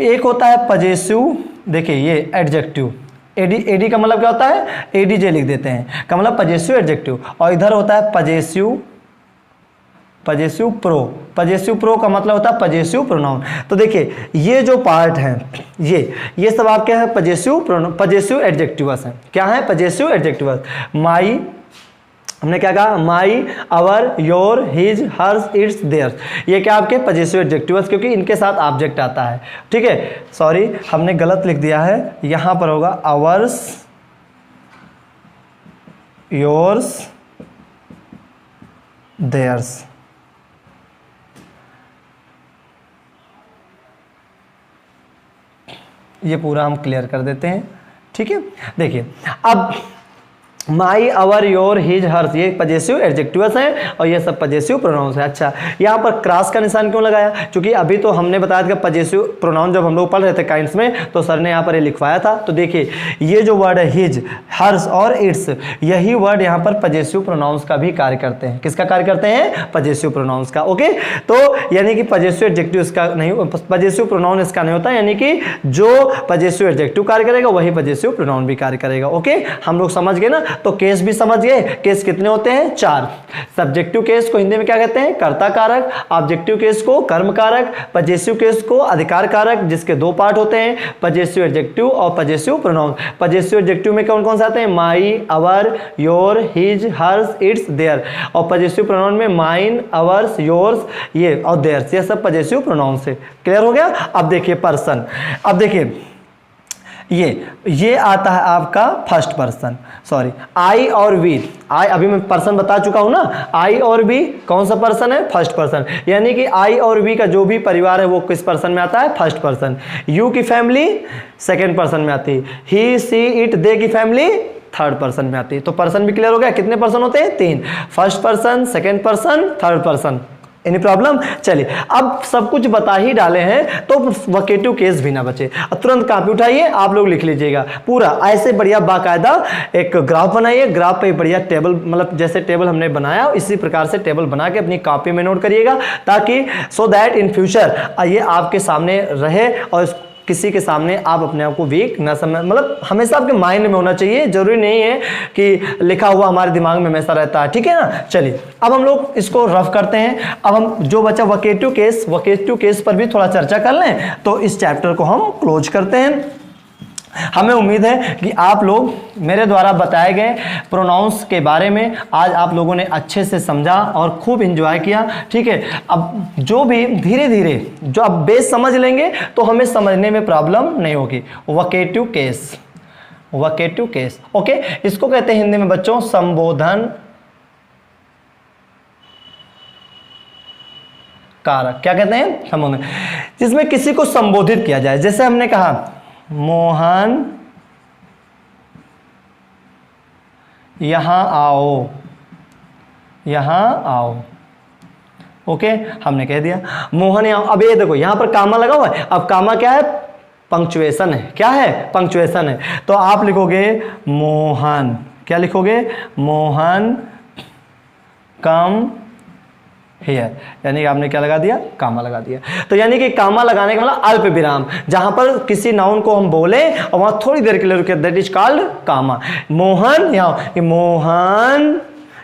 एक होता है पजेसिव, देखिए ये एडजेक्टिव, एडी, एडी का मतलब क्या होता है? एडीजे लिख देते हैं, का मतलब पजेसिव एडजेक्टिव। और इधर होता है possessive, possessive pro. Possessive pro का मतलब होता है पजेसिव प्रोनाउन। तो देखिए ये जो पार्ट है ये सब आपके हैं पजेसिव प्रोनाउन, पजेसिव एडजेक्टिव्स हैं। क्या है? Possessive adjectives. माई, हमने क्या कहा? My, our, your, his, hers, its, theirs. ये क्या आपके पजेसिव एडजेक्टिव्स, क्योंकि इनके साथ ऑब्जेक्ट आता है। ठीक है, सॉरी हमने गलत लिख दिया है, यहां पर होगा आवर्स, योर्स, देयर्स। ये पूरा हम क्लियर कर देते हैं। ठीक है, देखिए अब माई, आवर, योर, हिज, हर्स ये पजेसिव एडजेक्टिव्स हैं और ये सब पजेसिव प्रोनाउंस है। अच्छा, यहाँ पर क्रॉस का निशान क्यों लगाया? क्योंकि अभी तो हमने बताया था कि पजेसिव प्रोनाउन जब हम लोग पढ़ रहे थे काइंड्स में तो सर ने यहाँ पर ये लिखवाया था। तो देखिए ये जो वर्ड है हिज, हर्स और इट्स, यही वर्ड यहाँ पर पजेसिव प्रोनाउंस का भी कार्य करते हैं। किसका कार्य करते हैं? पजेसिव प्रोनाउंस का। ओके, तो यानी कि पजेसिव एडजेक्टिव इसका नहीं, पजेसिव प्रोनाउन इसका नहीं होता, यानी कि जो पजेसिव एडजेक्टिव कार्य करेगा वही पजेसिव प्रोनाउन भी कार्य करेगा। ओके, हम लोग समझ गए ना? तो केस भी समझ गए। केस कितने होते हैं? 4। सब्जेक्टिव केस को हिंदी में क्या कहते हैं? कर्ता कारक। ऑब्जेक्टिव केस को कर्म कारक। पजेसिव केस को अधिकार कारक, जिसके 2 पार्ट होते हैं, पजेसिव एडजेक्टिव और पजेसिव प्रोनाउन। पजेसिव एडजेक्टिव में कौन कौन से आते हैं? My, our, your, his, hers, its, their. और पजेसिव प्रोनाउन में माइन, आवर्स, योर्स ये और देयर्स, ये सब पजेसिव प्रोनाउन से। क्लियर हो गया? अब देखिए पर्सन। अब देखिए ये आता है आपका फर्स्ट पर्सन, सॉरी आई और वी। आई अभी मैं पर्सन बता चुका हूं ना। आई और वी कौन सा पर्सन है? First person. यानी कि आई और वी का जो भी परिवार है वो किस पर्सन में आता है? First person. यू की फैमिली सेकंड पर्सन में आती है। ही, सी, इट, दे की फैमिली थर्ड पर्सन में आती है। तो पर्सन भी क्लियर हो गया। कितने पर्सन होते हैं? 3। First person, second person, third person. Any problem? चलिए अब सब कुछ बता ही डाले हैं तो वोकेटिव केस भी ना बचे। तुरंत कॉपी उठाइए, आप लोग लिख लीजिएगा पूरा ऐसे बढ़िया बाकायदा एक ग्राफ बनाइए। ग्राफ पे बढ़िया टेबल, मतलब जैसे टेबल हमने बनाया इसी प्रकार से टेबल बना के अपनी कॉपी में नोट करिएगा, ताकि सो दैट इन फ्यूचर ये आपके सामने रहे और किसी के सामने आप अपने आप को वीक न समझ, मतलब हमेशा आपके माइंड में होना चाहिए। जरूरी नहीं है कि लिखा हुआ हमारे दिमाग में हमेशा रहता है। ठीक है ना? चलिए अब हम लोग इसको रफ करते हैं। अब हम जो बचा वोकेटिव केस पर भी थोड़ा चर्चा कर लें तो इस चैप्टर को हम क्लोज करते हैं। हमें उम्मीद है कि आप लोग मेरे द्वारा बताए गए प्रोनाउंस के बारे में आज आप लोगों ने अच्छे से समझा और खूब एंजॉय किया। ठीक है, अब जो भी धीरे धीरे जो आप बेस समझ लेंगे तो हमें समझने में प्रॉब्लम नहीं होगी। वोकेटिव केस ओके, इसको कहते हैं हिंदी में बच्चों संबोधन कारक। क्या कहते हैं? संबोधन, जिसमें किसी को संबोधित किया जाए। जैसे हमने कहा मोहन यहां आओ, ओके हमने कह दिया मोहन यहाँ। अब ये देखो यहां पर कामा लगा हुआ है। अब कामा क्या है? पंक्चुएशन है। क्या है? पंक्चुएशन है। तो आप लिखोगे मोहन, क्या लिखोगे? मोहन कम हियर, यानी कि आपने क्या लगा दिया? कामा लगा दिया। तो यानी कि कामा लगाने का मतलब अल्प विराम, जहां पर किसी नाउन को हम बोले और वहां थोड़ी देर के लिए रुके, दैट इज कॉल्ड कामा। मोहन यहाँ, मोहन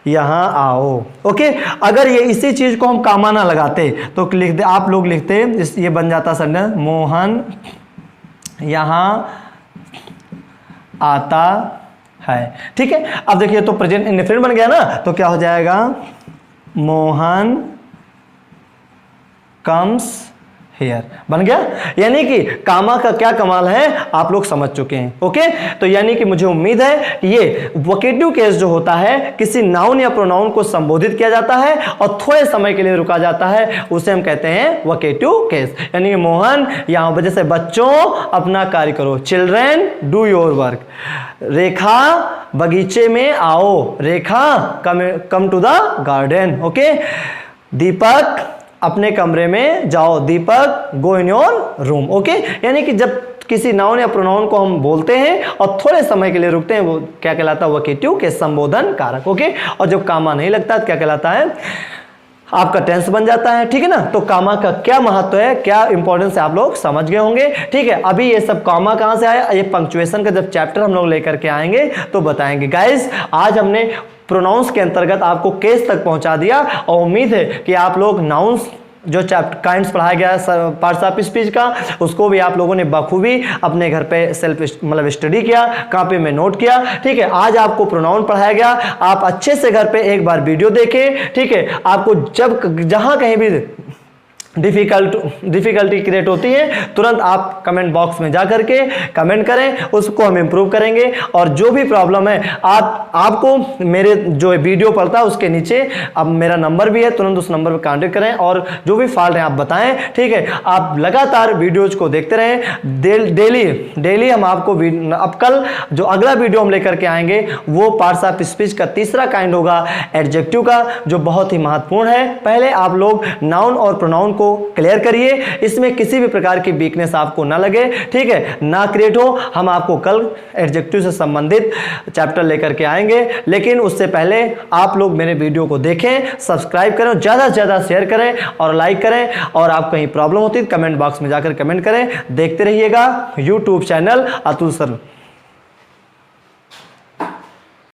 यहां आओ। ओके, अगर ये इसी चीज को हम कामा ना लगाते तो लिख दे, आप लोग लिखते ये बन जाता सेंटेंस मोहन यहां आता है। ठीक है, अब देखिए तो प्रेजेंट इंडेफिनिट बन गया ना, तो क्या हो जाएगा? Mohan comes here. बन गया? यानी कि कामा का क्या कमाल है आप लोग समझ चुके हैं। ओके, तो यानी कि मुझे उम्मीद है ये वोकेटिव केस जो होता है, किसी नाउन या प्रोनाउन को संबोधित किया जाता है और थोड़े समय के लिए रुका जाता है, उसे हम कहते हैं वोकेटिव केस। यानी कि मोहन यहां पर जैसे बच्चों अपना कार्य करो, children do your work, Rekha बगीचे में आओ, Rekha come to the garden. Okay, Deepak अपने कमरे में जाओ, Deepak go in your room. Okay, यानी कि जब किसी नाउन या प्रोनाउन को हम बोलते हैं और थोड़े समय के लिए रुकते हैं, वो क्या कहलाता है? वोकेटिव के संबोधन कारक। ओके, और जब कामा नहीं लगता क्या कहलाता है? आपका टेंस बन जाता है। ठीक है ना? तो कामा का क्या महत्व है, क्या इंपॉर्टेंस है, आप लोग समझ गए होंगे। ठीक है, अभी ये सब कामा कहां से आया, ये पंक्चुएशन का जब चैप्टर हम लोग लेकर के आएंगे तो बताएंगे। गाइस, आज हमने प्रोनाउंस के अंतर्गत आपको केस तक पहुंचा दिया और उम्मीद है कि आप लोग नाउंस जो चैप्टर काइंड्स पढ़ाया गया पार्ट्स ऑफ स्पीच का, उसको भी आप लोगों ने बखूबी अपने घर पे सेल्फ मतलब स्टडी किया, कॉपी में नोट किया। ठीक है, आज आपको प्रोनाउन पढ़ाया गया, आप अच्छे से घर पे एक बार वीडियो देखें। ठीक है, आपको जब जहां कहीं भी डिफिकल्टी क्रिएट होती है, तुरंत आप कमेंट बॉक्स में जा करके कमेंट करें, उसको हम इम्प्रूव करेंगे। और जो भी प्रॉब्लम है आपको मेरे जो वीडियो पड़ता है उसके नीचे अब मेरा नंबर भी है, तुरंत उस नंबर पर कांटेक्ट करें और जो भी फॉल्ट है आप बताएं। ठीक है, आप लगातार वीडियोज को देखते रहें। डेली हम आपको अब कल जो अगला वीडियो हम लेकर के आएंगे वो पार्ट्स ऑफ स्पीच का तीसरा काइंड होगा, एडजेक्टिव का, जो बहुत ही महत्वपूर्ण है। पहले आप लोग नाउन और प्रोनाउन को क्लियर करिए, इसमें किसी भी प्रकार की वीकनेस आपको ना लगे। ठीक है, ना क्रिएट हो। हम आपको कल एडजेक्टिव से संबंधित चैप्टर लेकर के आएंगे, लेकिन उससे पहले आप लोग मेरे वीडियो को देखें, सब्सक्राइब करें, ज्यादा से ज्यादा शेयर करें और लाइक करें। और आप कहीं प्रॉब्लम होती है कमेंट बॉक्स में जाकर कमेंट करें। देखते रहिएगा यूट्यूब चैनल अतुल सर।